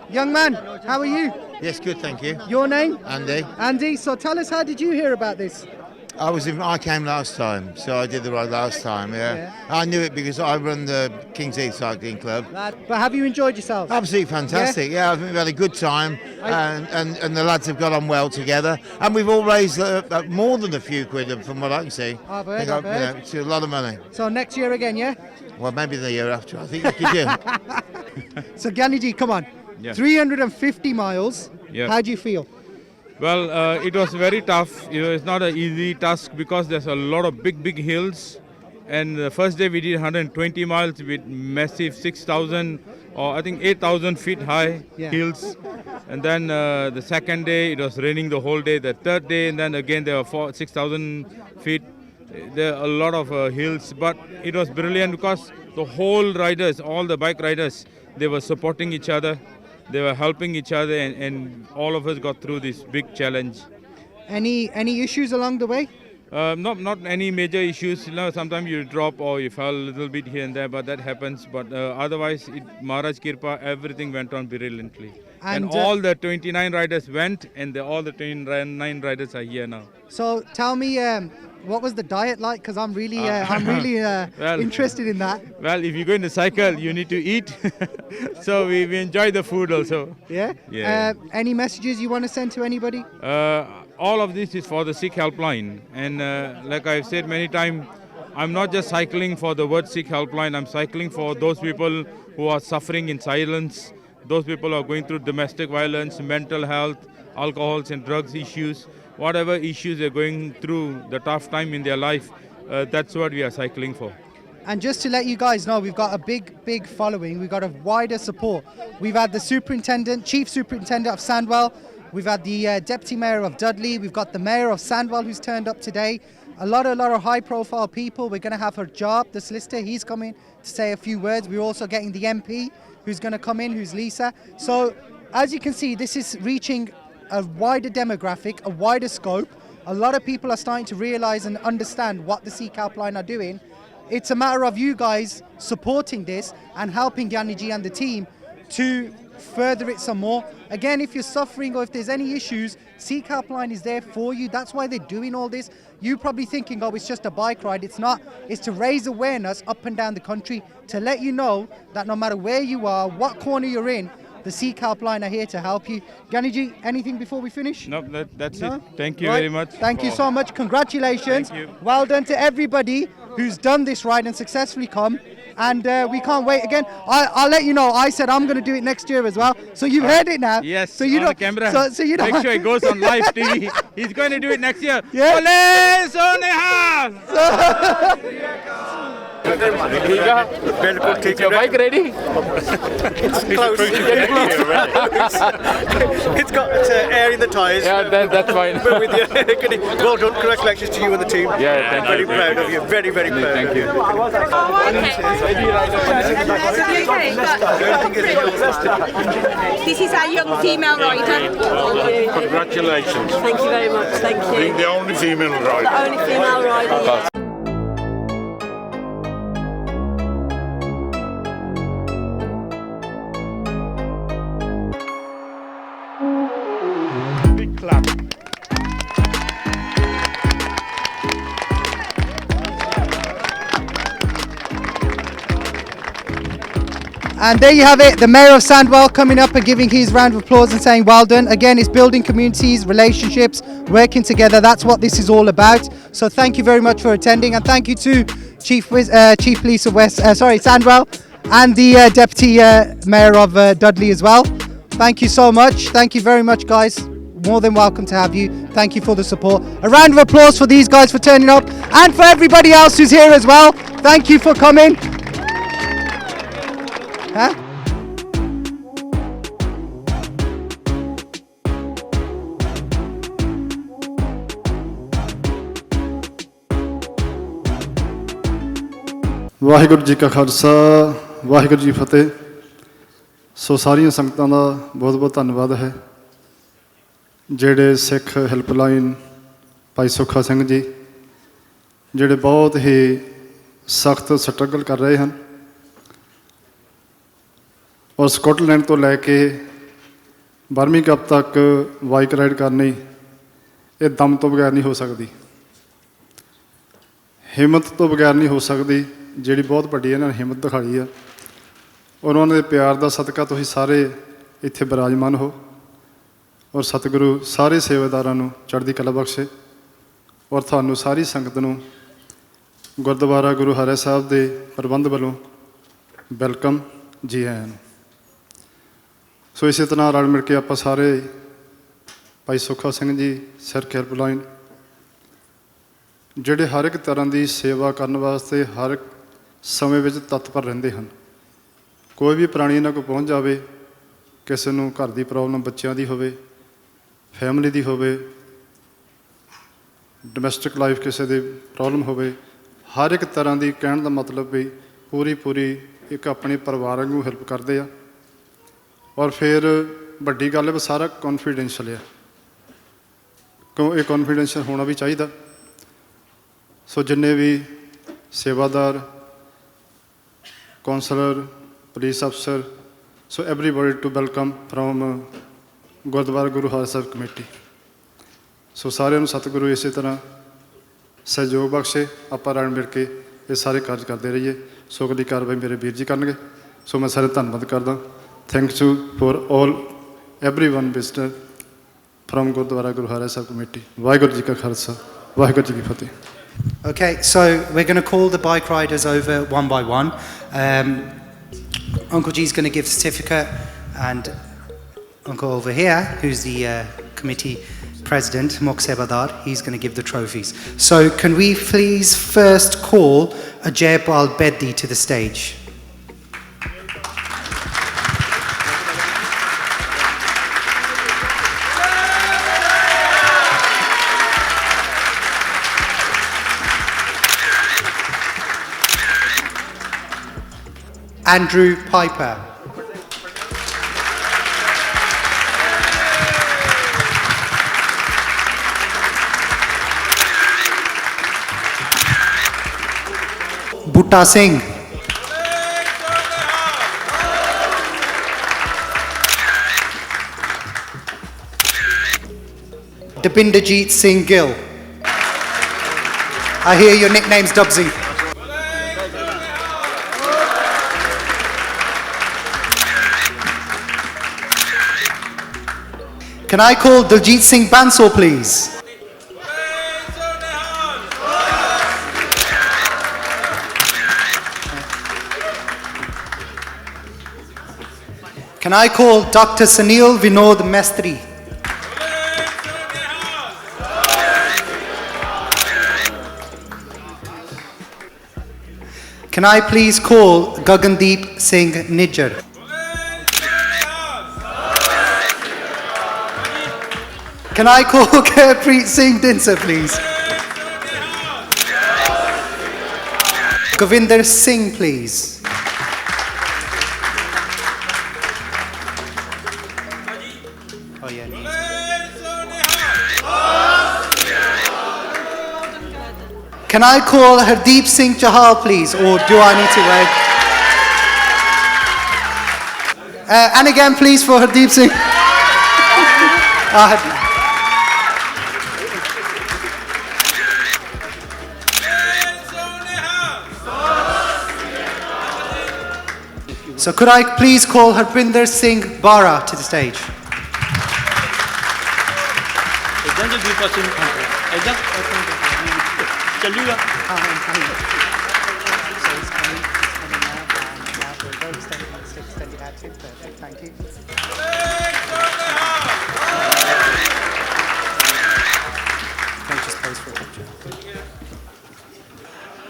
Young man, how are you? Yes, good, thank you. Your name? Andy. Andy, so tell us, how did you hear about this? I came last time, so I did the ride last time, yeah. I knew it because I run the King's Heath Cycling Club. But have you enjoyed yourself? Absolutely fantastic, yeah. I think we've had a good time and the lads have got on well together. And we've all raised more than a few quid from what I can see. I've heard. It's a lot of money. So next year again, yeah? Well, maybe the year after, I think we could do. So Gyani ji, come on. Yeah. 350 miles. Yeah. How do you feel? Well, it was very tough. It's not an easy task because there's a lot of big hills. And the first day we did 120 miles with massive 6,000 or I think 8,000 feet high hills. And then the second day it was raining the whole day. The third day and then again there were 6,000 feet. There are a lot of hills, but it was brilliant because the whole riders, all the bike riders, they were supporting each other. They were helping each other and all of us got through this big challenge. Any issues along the way? Not any major issues. Sometimes you drop or you fall a little bit here and there, but that happens. But otherwise, Maharaj Kirpa, everything went on brilliantly. And all the 29 riders went, and all the 29 riders are here now. So tell me, what was the diet like? Because I'm really interested in that. Well, if you're going to cycle, you need to eat. So we enjoy the food also. Yeah? Yeah. Any messages you want to send to anybody? All of this is for the Sikh Helpline. And like I've said many times, I'm not just cycling for the word Sikh Helpline, I'm cycling for those people who are suffering in silence, those people who are going through domestic violence, mental health, alcohols and drugs issues, whatever issues they're going through, the tough time in their life, that's what we are cycling for. And just to let you guys know, we've got a big following. We've got a wider support. We've had the Chief Superintendent of Sandwell. We've had the Deputy Mayor of Dudley. We've got the Mayor of Sandwell who's turned up today. A lot of high-profile people. We're going to have her job, the solicitor. He's coming to say a few words. We're also getting the MP who's going to come in, who's Lisa. So, as you can see, this is reaching a wider demographic, a wider scope. A lot of people are starting to realise and understand what the Sikh Helpline are doing. It's a matter of you guys supporting this and helping Yaniji and the team to further it some more. Again, if you're suffering or if there's any issues, Sikh Helpline is there for you. That's why they're doing all this. You're probably thinking, oh, it's just a bike ride. It's not. It's to raise awareness up and down the country to let you know that no matter where you are, what corner you're in, the Sikh Helpline are here to help you. Ganiji, anything before we finish? No, that's it. Thank you very much. Thank you so much. Congratulations. Thank you. Well done to everybody who's done this ride and successfully come. And we can't wait again. I'll let you know. I said I'm going to do it next year as well. So you've heard it now. Yes, so you on know, the camera. So you know. Make sure it goes on live TV. He's going to do it next year. Yeah. बिल्कुल ठीक है bike ready It's close. It's got air in the tyres. Yeah, that's fine. We're with you. Well done. Congratulations to you and the team. Yeah, thank very you. Very proud of you. Very, very proud. Thank you. This is our young female rider. Congratulations. Thank you very much. Thank you. Being the only female rider. The only female rider. Yeah. Big clap. And there you have it, the Mayor of Sandwell coming up and giving his round of applause and saying well done. Again, it's building communities, relationships, working together. That's what this is all about. So thank you very much for attending, and thank you to Chief Police of Sandwell, and the Deputy Mayor of Dudley as well. Thank you so much. Thank you very much, guys. More than welcome to have you. Thank you for the support. A round of applause for these guys for turning up, and for everybody else who's here as well. Thank you for coming. Huh? Waheguru ji ਕਾ ਖਾਲਸਾ ਵਾਹਿਗੁਰੂ ਜੀ ਫਤਿਹ। ਸੋ ਸਾਰੀਆਂ ਸੰਗਤਾਂ ਦਾ ਬਹੁਤ ਬਹੁਤ ਧੰਨਵਾਦ ਹੈ, ਜਿਹੜੇ ਸਿੱਖ helpline ਭਾਈ ਸੁੱਖਾ ਸਿੰਘ ਜੀ, ਜਿਹੜੇ ਬਹੁਤ ਹੀ ਸਖਤ ਸਟਰਗਲ ਕਰ ਰਹੇ ਹਨ, ਔਰ ਸਕਾਟਲੈਂਡ ਤੋਂ ਲੈ ਕੇ ਬਰਮਿੰਘਮ ਤੱਕ ਬਾਈਕ ਰਾਈਡ ਕਰਨੀ ਇਹ ਦਮ ਤੋਂ ਬਗੈਰ ਨਹੀਂ ਹੋ ਸਕਦੀ, ਹਿੰਮਤ ਤੋਂ ਬਗੈਰ ਨਹੀਂ ਹੋ ਸਕਦੀ, ਜਿਹੜੀ ਬਹੁਤ ਵੱਡੀ ਇਹਨਾਂ ਨੇ ਹਿੰਮਤ ਦਿਖਾਈ ਆ। ਔਰ ਉਹਨਾਂ ਦੇ ਪਿਆਰ ਦਾ ਸਦਕਾ ਤੁਸੀਂ ਸਾਰੇ ਇੱਥੇ ਬਿਰਾਜਮਾਨ ਹੋ, ਔਰ ਸਤਿਗੁਰੂ ਸਾਰੇ ਸੇਵਾਦਾਰਾਂ ਨੂੰ ਚੜ੍ਹਦੀ ਕਲਾ ਬਖਸ਼ੇ, ਔਰ ਤੁਹਾਨੂੰ ਸਾਰੀ ਸੰਗਤ ਨੂੰ ਗੁਰਦੁਆਰਾ ਗੁਰੂ ਹਰਿ ਸਾਹਿਬ ਦੇ ਪ੍ਰਬੰਧ ਵੱਲੋਂ ਵੈਲਕਮ, ਜੀ ਆਇਆਂ ਨੂੰ। ਸੋ ਇਸੇ ਤਰ੍ਹਾਂ ਰਲ ਮਿਲ ਕੇ ਆਪਾਂ ਸਾਰੇ ਭਾਈ ਸੁੱਖਾ ਸਿੰਘ ਜੀ ਸਿੱਖ ਹੈਲਪਲਾਈਨ, ਜਿਹੜੇ ਹਰ ਇੱਕ ਤਰ੍ਹਾਂ ਦੀ ਸੇਵਾ ਕਰਨ ਵਾਸਤੇ ਹਰ ਇੱਕ ਸਮੇਂ ਵਿੱਚ ਤਤਪਰ ਰਹਿੰਦੇ ਹਨ। ਕੋਈ ਵੀ ਪ੍ਰਾਣੀ ਇਹਨਾਂ ਕੋਲ ਪਹੁੰਚ ਜਾਵੇ, ਕਿਸੇ ਨੂੰ ਘਰ ਦੀ ਪ੍ਰੋਬਲਮ ਬੱਚਿਆਂ ਦੀ ਹੋਵੇ, ਫੈਮਿਲੀ ਦੀ ਹੋਵੇ, ਡੋਮੈਸਟਿਕ ਲਾਈਫ ਕਿਸੇ ਦੀ ਪ੍ਰੋਬਲਮ ਹੋਵੇ, ਹਰ ਇੱਕ ਤਰ੍ਹਾਂ ਦੀ, ਕਹਿਣ ਦਾ ਮਤਲਬ ਵੀ ਪੂਰੀ ਇੱਕ ਆਪਣੇ ਪਰਿਵਾਰ ਵਾਂਗੂ ਹੈਲਪ ਕਰਦੇ ਆ। ਔਰ ਫਿਰ ਵੱਡੀ ਗੱਲ ਹੈ ਵੀ ਸਾਰਾ ਕੌਨਫੀਡੈਂਸ਼ੀਅਲ ਆ, ਕਿਉਂ ਇਹ ਕੌਨਫੀਡੈਂਸ਼ੀਅਲ ਹੋਣਾ ਵੀ ਚਾਹੀਦਾ। ਸੋ ਜਿੰਨੇ ਵੀ ਸੇਵਾਦਾਰ, ਕਾਉਂਸਲਰ, ਪੁਲਿਸ ਅਫਸਰ, so everybody to welcome from Gurdwara Guru Hari Sahib committee. So ਸਾਰਿਆਂ ਨੂੰ ਸਤਿਗੁਰੂ ਇਸੇ ਤਰ੍ਹਾਂ ਸਹਿਯੋਗ ਬਖਸ਼ੇ, ਆਪਾਂ ਰਲ ਮਿਲ ਕੇ ਇਹ ਸਾਰੇ ਕਾਰਜ ਕਰਦੇ ਰਹੀਏ। ਸੋ ਅਗਲੀ ਕਾਰਵਾਈ ਮੇਰੇ ਵੀਰ ਜੀ ਕਰਨਗੇ। ਸੋ ਮੈਂ ਸਾਰੇ ਧੰਨਵਾਦ ਕਰਦਾ। Thanks you for all everyone visitor from gurdwara Guru Hari Sahib committee. Waheguru ji का खालसा वाहिगुरू जी की फतेह। Okay, so we're going to call the bike riders over one by one. Uncle G's going to give the certificate, and Uncle over here, who's the committee president, Mokseh Badar, he's going to give the trophies. So can we please first call Ajay Al-Beddi to the stage? Andrew Piper. Butta Singh. Dipinderjeet Singh Gill. I hear your nickname's Dubsy. Can I call Daljit Singh Bansal, please? Can I call Dr. Sunil Vinod Mestri? Can I please call Gagandeep Singh Nijjar? Can I call Gurpreet Singh Dinsa, please? Govinder Singh, please. Oh, yeah. Can I call Hardeep Singh Chahal, please? Or do I need to wait? And again, please, for Hardeep Singh. So could I please call Harpinder Singh Bara to the stage?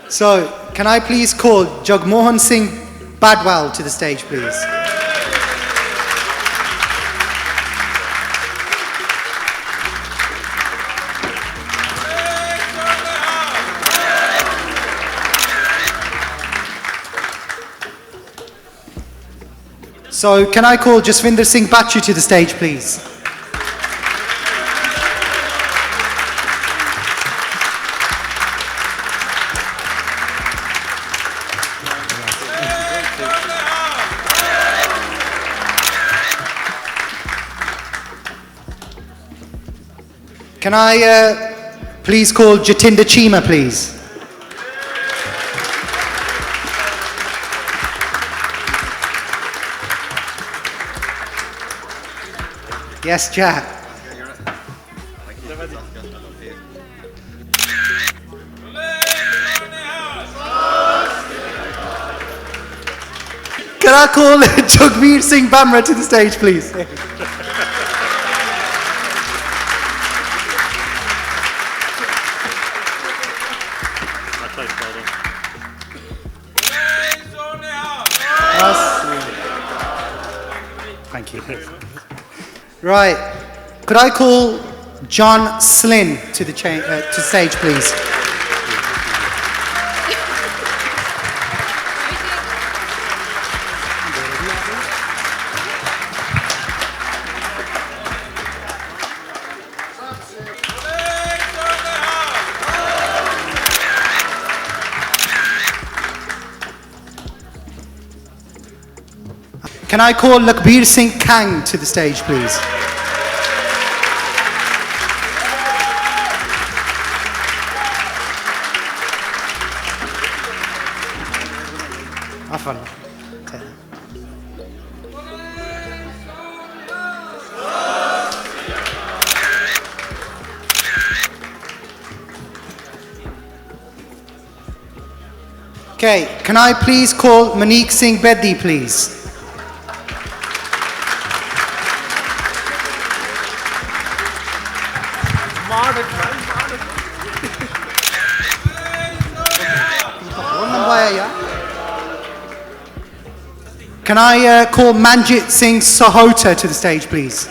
So, can I please call Jagmohan Singh Badwal to the stage, please? So, can I call Jaswinder Singh Bachu to the stage, please? Can I please call Jatinder Chima, please? Yes, Jack. Can I call Jagmeer Singh Bamra to the stage, please? Thank you. Right. Could I call John Slynn to the stage, please? Can I call Lakbir Singh Kang to the stage, please? Afan. Okay, can I please call Monique Singh Beddi, please? Can I call Manjit Singh Sahota to the stage, please?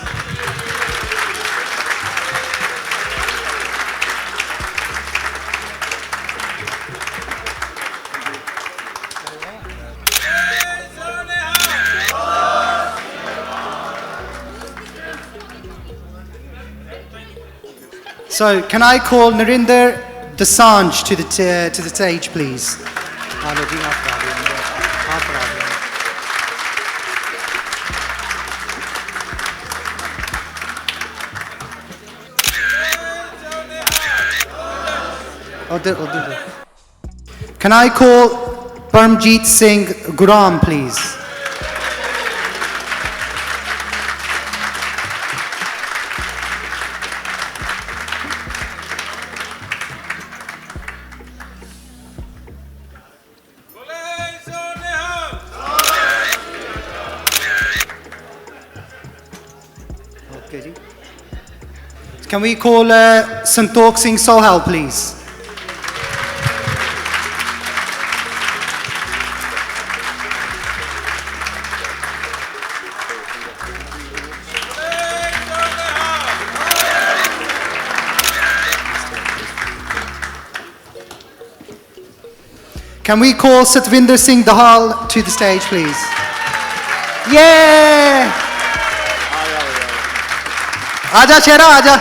So, can I call Narinder Dosanjh to the stage, please? Can I call Parmjeet Singh Guram, please? Okay, ji. Can we call Santokh Singh Sohal, please? Can we call Satvinder Singh Dahal to the stage, please? Yeah! Aja Chera, aja.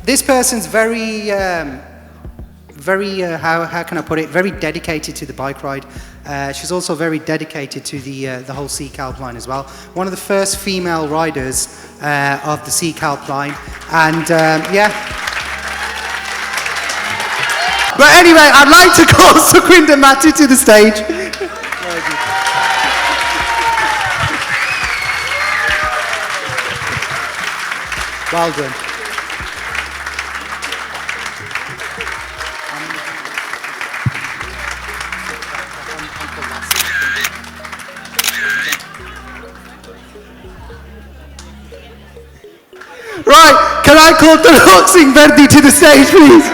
This person's very, how can I put it? Very dedicated to the bike ride. She's also very dedicated to the whole Sikh Helpline as well. One of the first female riders of the Sikh Helpline, and yeah. But anyway, I'd like to call Sukhwinder Mati to the stage. Well done. Right, can I call Tarok Singh Verdi to the stage, please?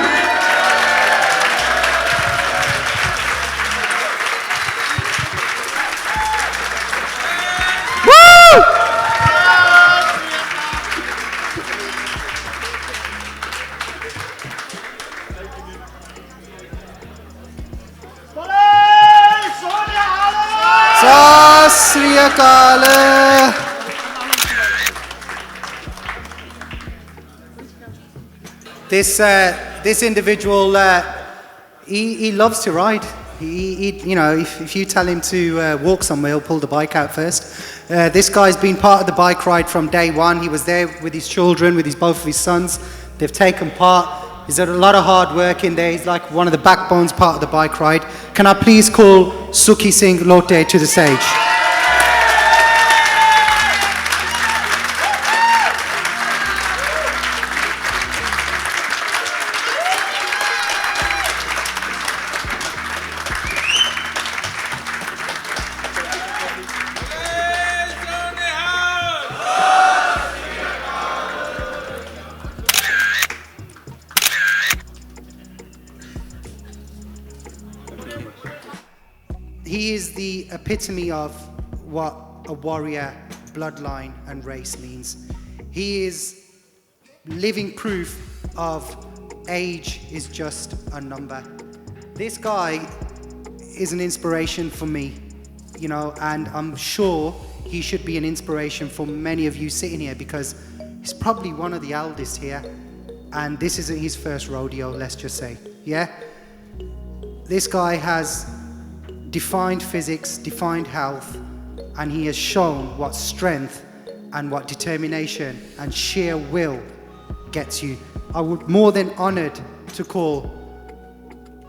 Sat Sri Akal. This individual, he loves to ride. You know, if you tell him to walk somewhere, he'll pull the bike out first. This guy's been part of the bike ride from day one. He was there with his children, with both of his sons. They've taken part. He's done a lot of hard work in there. He's like one of the backbones part of the bike ride. Can I please call Sukhi Singh Lote to the stage? He is the epitome of what a warrior, bloodline and race means. He is living proof of age is just a number. This guy is an inspiration for me, you know, and I'm sure he should be an inspiration for many of you sitting here, because he's probably one of the eldest here, and this isn't his first rodeo, let's just say, yeah? This guy has defined physics, defined health, and he has shown what strength and what determination and sheer will gets you. I would more than honored to call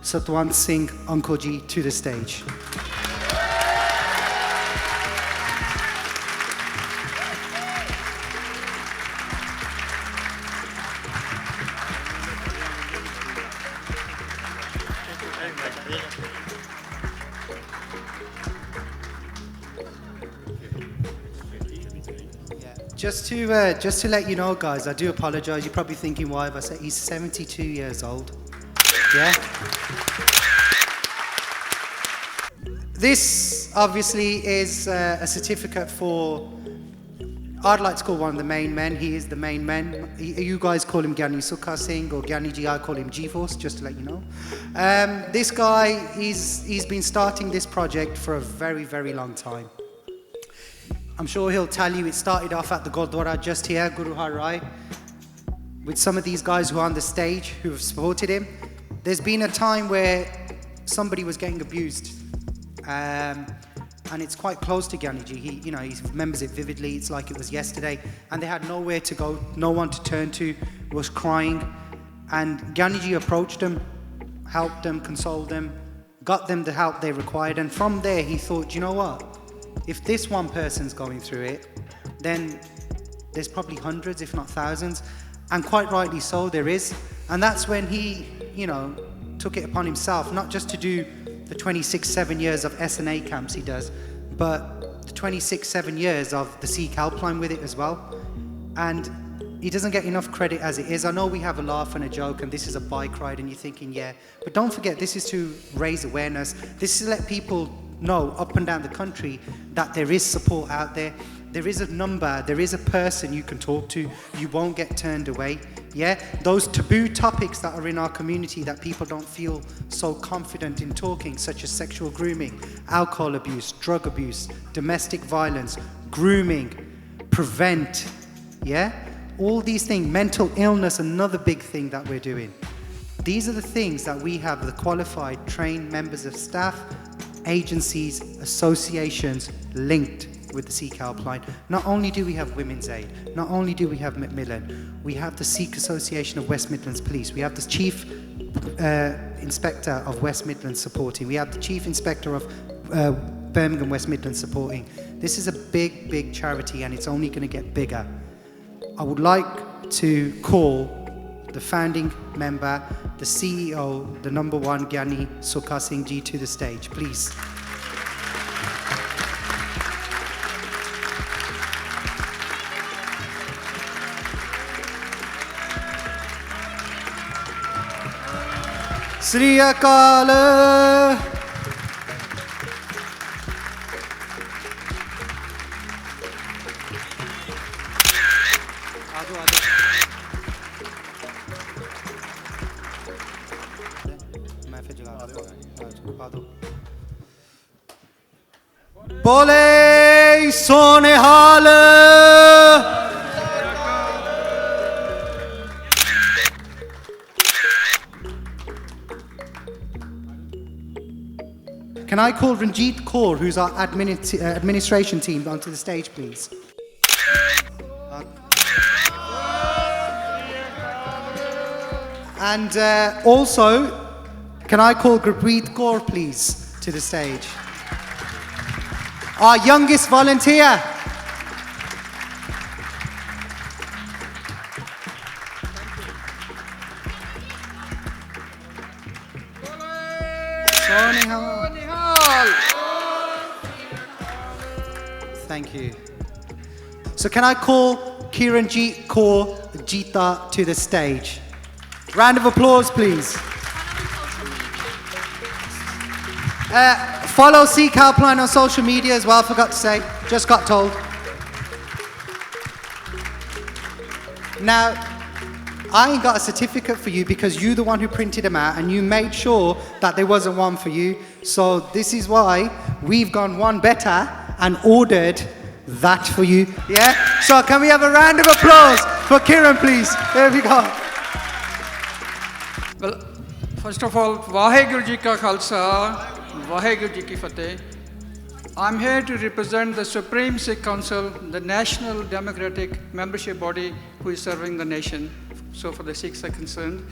Satwant Singh Ankoji to the stage. Just to let you know, guys, I do apologise. You're probably thinking, why have I said he's 72 years old? Yeah. This obviously is a certificate for. I'd like to call one of the main men. He is the main man. You guys call him Gyani Sukha Singh or Gyani Ji. I call him G-Force, just to let you know. This guy, he's been starting this project for a very, very long time. I'm sure he'll tell you it started off at the Gurdwara just here, Guru Har Rai, with some of these guys who are on the stage who have supported him. There's been a time where somebody was getting abused, and it's quite close to Gyaniji. He remembers it vividly. It's like it was yesterday, and they had nowhere to go, no one to turn to, was crying, and Gyaniji approached them, helped them, consoled them, got them the help they required, and from there he thought, you know what? If this one person's going through it, then there's probably hundreds, if not thousands, and quite rightly so, there is. And that's when he, took it upon himself, not just to do the 26-7 years of S&A camps he does, but the 26-7 years of the Sikh Helpline with it as well. And he doesn't get enough credit as it is. I know we have a laugh and a joke, and this is a bike ride, and you're thinking, yeah, but don't forget, this is to raise awareness. This is to let people know up and down the country that there is support out there. There is a number, there is a person you can talk to. You won't get turned away. Yeah, those taboo topics that are in our community that people don't feel so confident in talking, such as sexual grooming, alcohol abuse, drug abuse, domestic violence, grooming, prevent, yeah? All these things, mental illness, another big thing that we're doing. These are the things that we have the qualified, trained members of staff, agencies, associations linked with the Sikh Helpline. Not only do we have Women's Aid, not only do we have Macmillan, we have the Sikh Association of West Midlands Police, we have the Chief Inspector of West Midlands supporting, we have the Chief Inspector of Birmingham West Midlands supporting. This is a big, big charity, and it's only going to get bigger. I would like to call the founding member, the CEO, the number one, Gyani Sukha Singh Ji, to the stage, please. Sri Akal. Bole Sonehal. Can I call Ranjit Kaur, who's our administration team, onto the stage, please? And also, can I call Gurpreet Kaur, please, to the stage? Our youngest volunteer. Thank you. So can I call Kiranjit Kaur Jeeta to the stage? Round of applause, please. Follow Sikh Helpline on social media as well, forgot to say, just got told. Now, I ain't got a certificate for you because you're the one who printed them out and you made sure that there wasn't one for you. So this is why we've gone one better and ordered that for you. Yeah? So can we have a round of applause for Kiran, please? There we go. Well, first of all, Vaheguru Ji Ka Khalsa, Vaheguru Ji Ki Fateh. I'm here to represent the Supreme Sikh Council, the national democratic membership body who is serving the nation. So for the Sikhs are concerned.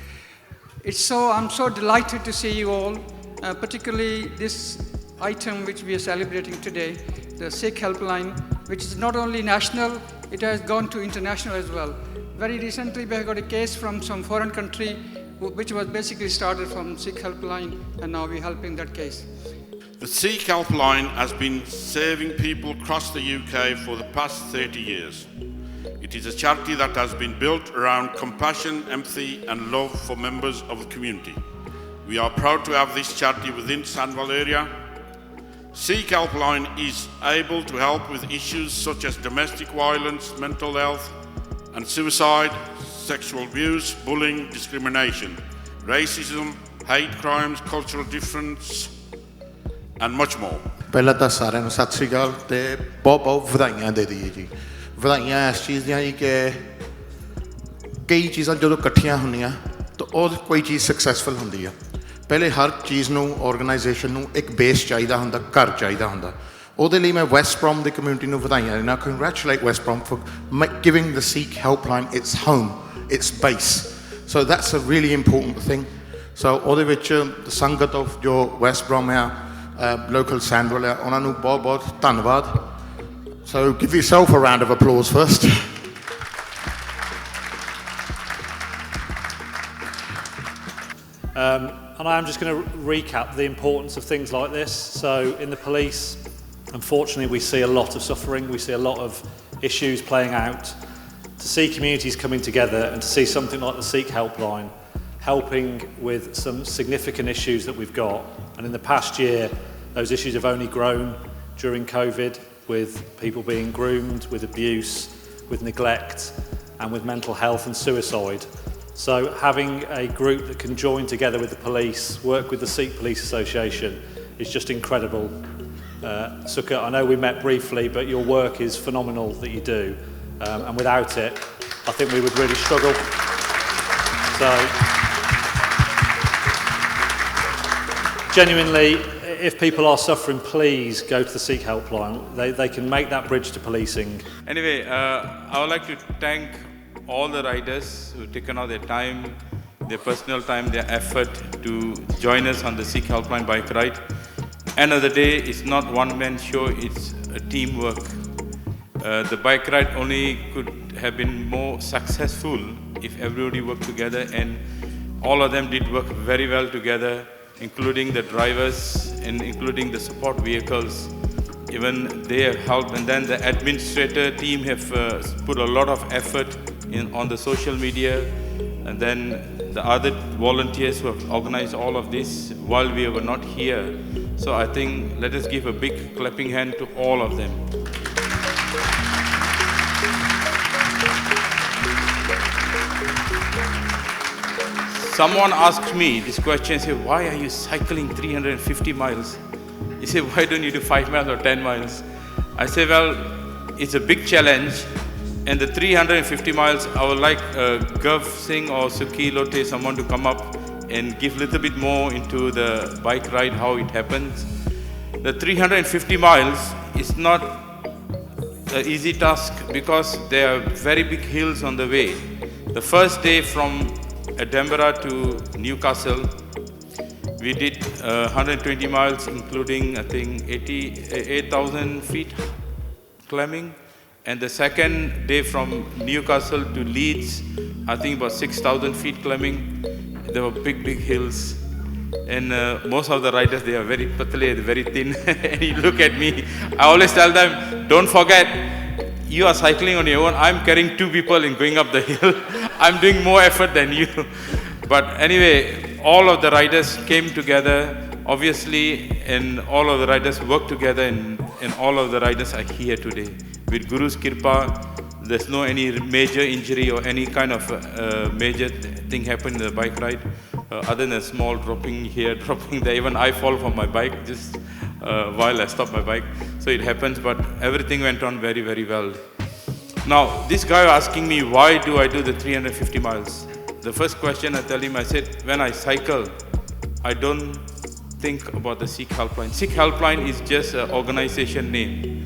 I'm so delighted to see you all, particularly this item which we are celebrating today, the Sikh Helpline, which is not only national, it has gone to international as well. Very recently we have got a case from some foreign country which was basically started from Sikh Helpline, and now we're helping that case. The Sikh Helpline has been serving people across the UK for the past 30 years. It is a charity that has been built around compassion, empathy and love for members of the community. We are proud to have this charity within Sandwell area. Sikh Helpline is able to help with issues such as domestic violence, mental health and suicide, sexual abuse, bullying, discrimination, racism, hate crimes, cultural difference and much more. ਪਹਿਲਾਂ ਤਾਂ ਸਾਰਿਆਂ ਨੂੰ ਸਤਿ ਸ੍ਰੀ ਅਕਾਲ ਤੇ ਬਹੁਤ ਵਧਾਈਆਂ ਦੇ ਦਈਏ ਜੀ। ਵਧਾਈਆਂ ਇਸ ਚੀਜ਼ ਦੀਆਂ ਜੀ ਕਿ ਕਈ ਚੀਜ਼ਾਂ ਜਦੋਂ ਇਕੱਠੀਆਂ ਹੁੰਦੀਆਂ ਤਾਂ ਉਹ ਕੋਈ ਚੀਜ਼ ਸਕਸੈਸਫੁਲ ਹੁੰਦੀ ਆ। ਪਹਿਲੇ ਹਰ ਚੀਜ਼ ਨੂੰ ਆਰਗੇਨਾਈਜੇਸ਼ਨ ਨੂੰ ਇੱਕ ਬੇਸ ਚਾਹੀਦਾ ਹੁੰਦਾ, ਘਰ ਚਾਹੀਦਾ ਹੁੰਦਾ। ਉਹਦੇ ਲਈ ਮੈਂ ਵੈਸਟ ਬ੍ਰੋਮ ਦੀ ਕਮਿਊਨਿਟੀ ਨੂੰ ਵਧਾਈਆਂ ਦਿੰਦਾ। Congratulate West Brom for giving the Sikh Helpline its home, its base. So that's a really important thing. So ਉਹਦੇ ਵਿੱਚ ਸੰਗਤ of ਜੋ ਵੈਸਟ ਬ੍ਰੋਮ ਆ, local Sandwell ਆ, ਉਹਨਾਂ ਨੂੰ ਬਹੁਤ ਬਹੁਤ ਧੰਨਵਾਦ। So give yourself a round of applause first. And I am just going to recap the importance of things like this. So in the police, unfortunately, we see a lot of suffering, we see a lot of issues playing out. To see communities coming together and to see something like the Sikh Helpline helping with some significant issues that we've got. And in the past year, those issues have only grown during COVID, with people being groomed, with abuse, with neglect, and with mental health and suicide. So having a group that can join together with the police, work with the Sikh Police Association, is just incredible. Sukha, I know we met briefly, but your work is phenomenal that you do. And without it, I think we would really struggle. So, genuinely, if people are suffering, please go to the Sikh Helpline. They can make that bridge to policing. Anyway, I would like to thank all the riders who've taken out their time, their personal time, their effort to join us on the Sikh Helpline bike ride. End of the day, it's not one-man show, it's a teamwork. The bike ride only could have been more successful if everybody worked together, and all of them did work very well together, including the drivers and including the support vehicles. Even they have helped, and then the administrator team have put a lot of effort on the social media, and then the other volunteers who have organized all of this while we were not here. So I think let us give a big clapping hand to all of them. Someone asked me this question, say, why are you cycling 350 miles? He said, why don't you do 5 miles or 10 miles? I said, well, it's a big challenge. And the 350 miles, I would like Gav Singh or Sukhi Lote, someone to come up and give a little bit more into the bike ride, how it happens. The 350 miles is not an easy task because there are very big hills on the way. The first day from Edinburgh to Newcastle, we did 120 miles, including, I think, 8,000 feet climbing. And the second day from Newcastle to Leeds, I think about 6,000 feet climbing. There were big, big hills. And most of the riders, they are very patale, very thin. And you look at me, I always tell them, don't forget, you are cycling on your own. I'm carrying 2 people and going up the hill. I'm doing more effort than you. But anyway, all of the riders came together, obviously, and all of the riders worked together, and all of the riders are here today. With Guru's Kirpa, there's no any major injury or any kind of major thing happened in the bike ride, other than a small dropping here, dropping there. Even I fall from my bike just while I stop my bike. So it happens, but everything went on very, very well. Now, this guy asking me, why do I do the 350 miles? The first question I tell him, I said, when I cycle, I don't think about the Sikh Helpline. Sikh Helpline is just an organization name.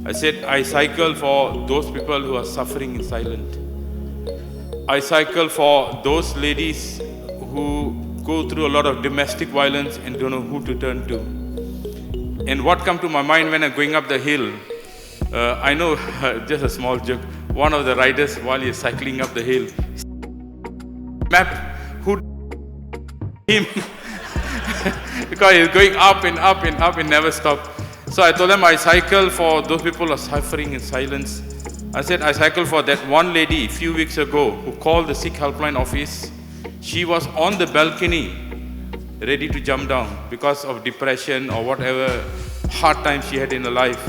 I said, I cycle for those people who are suffering in silence. I cycle for those ladies who go through a lot of domestic violence and don't know who to turn to. And what comes to my mind when I'm going up the hill, I know, just a small joke, one of the riders while he's cycling up the hill, map who him because he's going up and up and up and never stop. So I told them I cycle for those people who are suffering in silence. I said I cycle for that one lady a few weeks ago who called the Sikh Helpline office. She was on the balcony ready to jump down because of depression or whatever hard time she had in her life.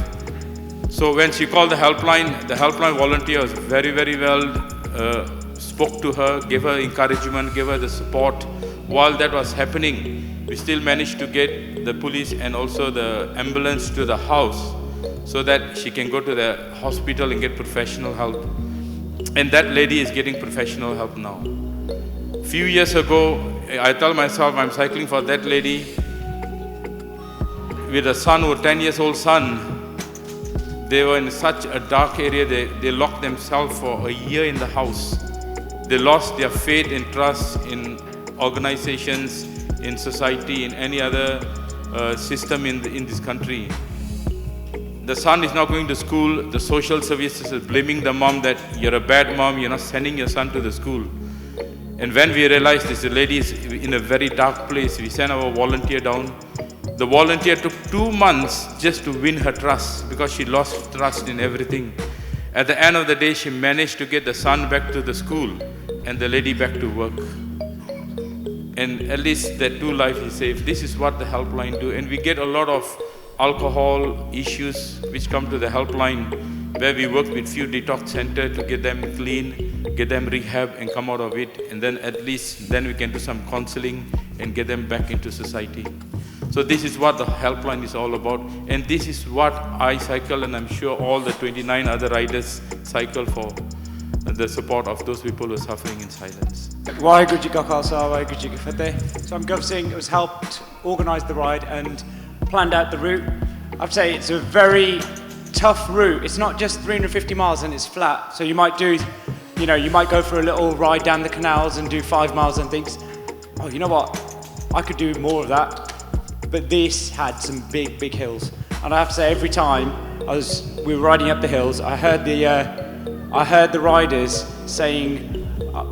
So when she called the helpline volunteer was very, very well, spoke to her, gave her encouragement, gave her the support. While that was happening, we still managed to get the police and also the ambulance to the house so that she can go to the hospital and get professional help. And that lady is getting professional help now. Few years ago, I tell myself I'm cycling for that lady with a son, who 10 years old son. They were in such a dark area, they locked themselves for a year in the house. They lost their faith and trust in organizations, in society, in any other system in this country. The son is now going to school. The social services is blaming the mom that you're a bad mom, you're not sending your son to the school. And when we realized this lady is in a very dark place, we sent our volunteer down. The volunteer took 2 months just to win her trust because she lost trust in everything. At the end of the day, she managed to get the son back to the school and the lady back to work. And at least that 2 lives he saved. This is what the helpline do. And we get a lot of alcohol issues which come to the helpline, where we work with few detox centers to get them clean, get them rehab and come out of it. And then at least then we can do some counseling and get them back into society. So this is what the helpline is all about. And this is what I cycle, and I'm sure all the 29 other riders cycle for the support of those people who are suffering in silence. Waheguru Ji Ka Khalsa, Waheguru Ji Ki Fateh. So I'm Gov Singh, who's helped organise the ride and planned out the route. I'd say it's a very tough route. It's not just 350 miles and it's flat. So you might do, you might go for a little ride down the canals and do 5 miles and think, oh, you know what? I could do more of that. But this had some big, big hills. And I have to say, every time we were riding up the hills, I heard the riders saying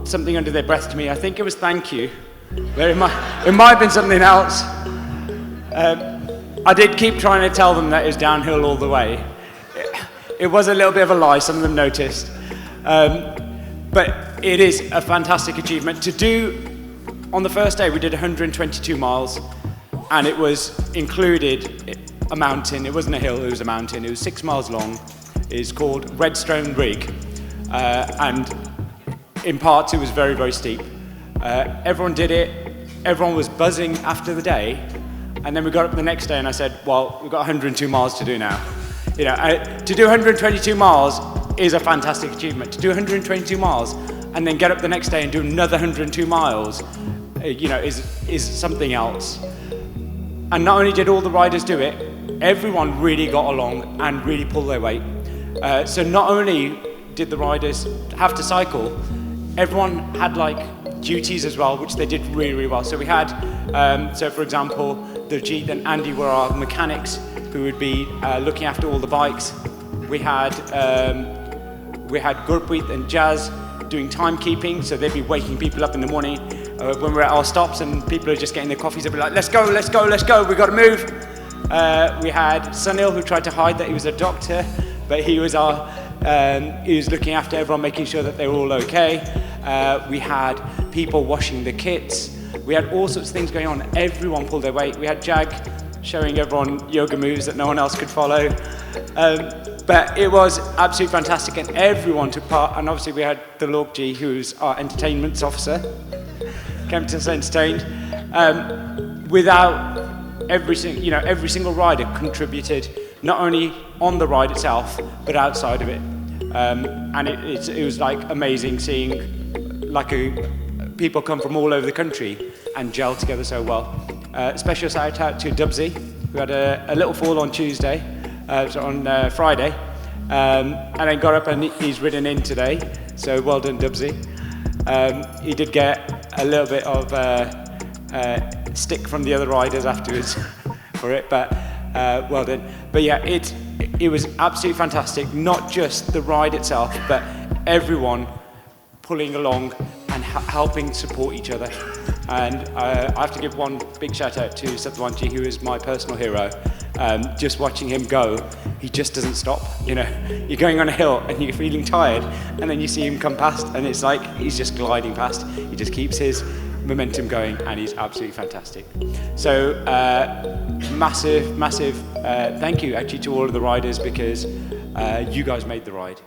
something under their breath to me. I think it was thank you, but it might have been something else. I did keep trying to tell them that it was downhill all the way. It was a little bit of a lie, some of them noticed. But it is a fantastic achievement. To do, on the first day, we did 122 miles, and it was included a mountain. It wasn't a hill, it was a mountain. It was 6 miles long. It's called Redstone Rig, and in parts it was very, very steep. Everyone did it. Everyone was buzzing after the day, and then we got up the next day and I said, well, we've got 102 miles to do now. To do 122 miles is a fantastic achievement. To do 122 miles and then get up the next day and do another 102 miles, is something else. And not only did all the riders do it, everyone really got along and really pulled their weight. So not only did the riders have to cycle, everyone had duties as well, which they did really, really well. So we had, so for example, Durjeet and Andy were our mechanics who would be looking after all the bikes. We had Gurpreet and Jazz doing timekeeping, so they'd be waking people up in the morning when we're at our stops and people are just getting their coffees. They'd be like, let's go, let's go, let's go, we've got to move. We had Sunil, who tried to hide that he was a doctor, but he was looking after everyone, making sure that they were all okay. We had people washing the kits. We had all sorts of things going on. Everyone pulled their weight. We had Jag showing everyone yoga moves that no one else could follow. But it was absolutely fantastic, and everyone took part. And obviously we had the Lokji, who's our entertainment officer, came to us entertained. Without every single rider contributed, not only on the ride itself, but outside of it. And it was amazing seeing people come from all over the country and gel together so well. Special shout out to Dubsy, who had a little fall on Tuesday, on Friday, and then got up and he's ridden in today. So well done, Dubsy. He did get a little bit of stick from the other riders afterwards for it, but well done. But yeah, it was absolutely fantastic. Not just the ride itself, but everyone pulling along and helping support each other. And I have to give one big shout out to Satwanji, who is my personal hero. Just watching him go, he just doesn't stop. You know, you're going on a hill and you're feeling tired, and then you see him come past, and it's like he's just gliding past. He just keeps his momentum going, and he's absolutely fantastic. So massive thank you actually to all of the riders, because you guys made the ride.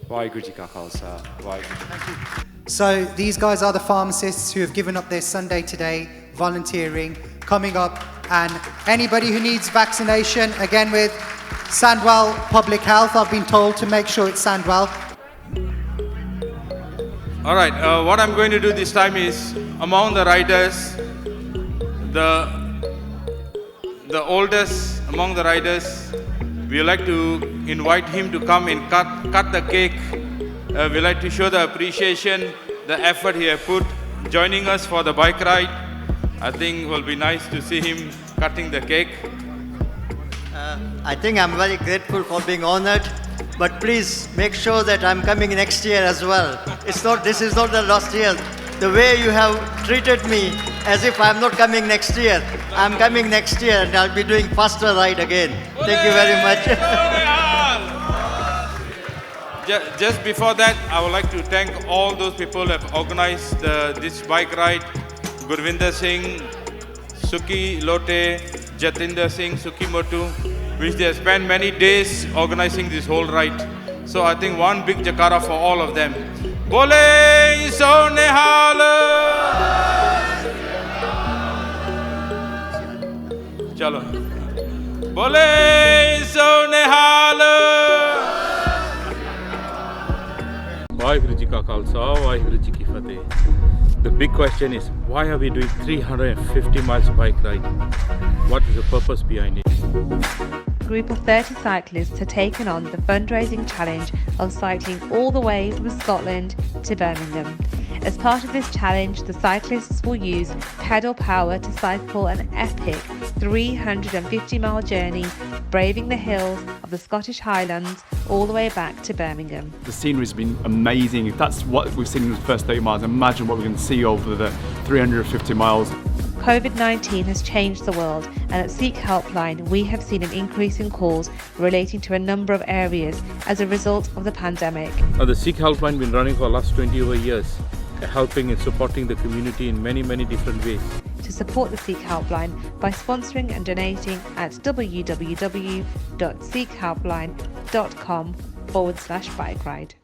Waheguru Ji Ka Khalsa, Waheguru Ji Ki Fateh. So these guys are the pharmacists who have given up their Sunday today, volunteering, coming up, and anybody who needs vaccination, again with Sandwell Public Health, I've been told to make sure it's Sandwell. All right, what I'm going to do this time is, among the riders, the oldest among the riders, we like to invite him to come and cut the cake. We like to show the appreciation, the effort he has put, joining us for the bike ride. I think it will be nice to see him cutting the cake. I think I'm very grateful for being honored, but please make sure that I'm coming next year as well. This is not the last year. The way you have treated me as if I'm not coming next year. I'm coming next year and I'll be doing faster ride again. Thank you very much. Just before that, I would like to thank all those people who have organized this bike ride. Gurvinder Singh, Suki Lote, Jatinder Singh, Suki Motu, which they have spent many days organizing this whole ride. So I think one big jakara for all of them. Bole so nihal. Chalo. Bole so nihal. Waheguru Ji Ka Khalsa, Waheguru Ji Ki Fateh. The big question is, why are we doing 350 miles bike ride? What is the purpose behind it? A group of 30 cyclists have taken on the fundraising challenge of cycling all the way from Scotland to Birmingham. As part of this challenge, the cyclists will use pedal power to cycle an epic 350-mile journey, braving the hills of the Scottish Highlands all the way back to Birmingham. The scenery's been amazing. If that's what we've seen in the first 30 miles, imagine what we're going to see over the 350 miles. COVID-19 has changed the world, and at Sikh Helpline we have seen an increase in calls relating to a number of areas as a result of the pandemic. The Sikh Helpline has been running for the last 20 over years, helping and supporting the community in many different ways. To support the Sikh Helpline by sponsoring and donating at www.sikhhelpline.com/bike ride.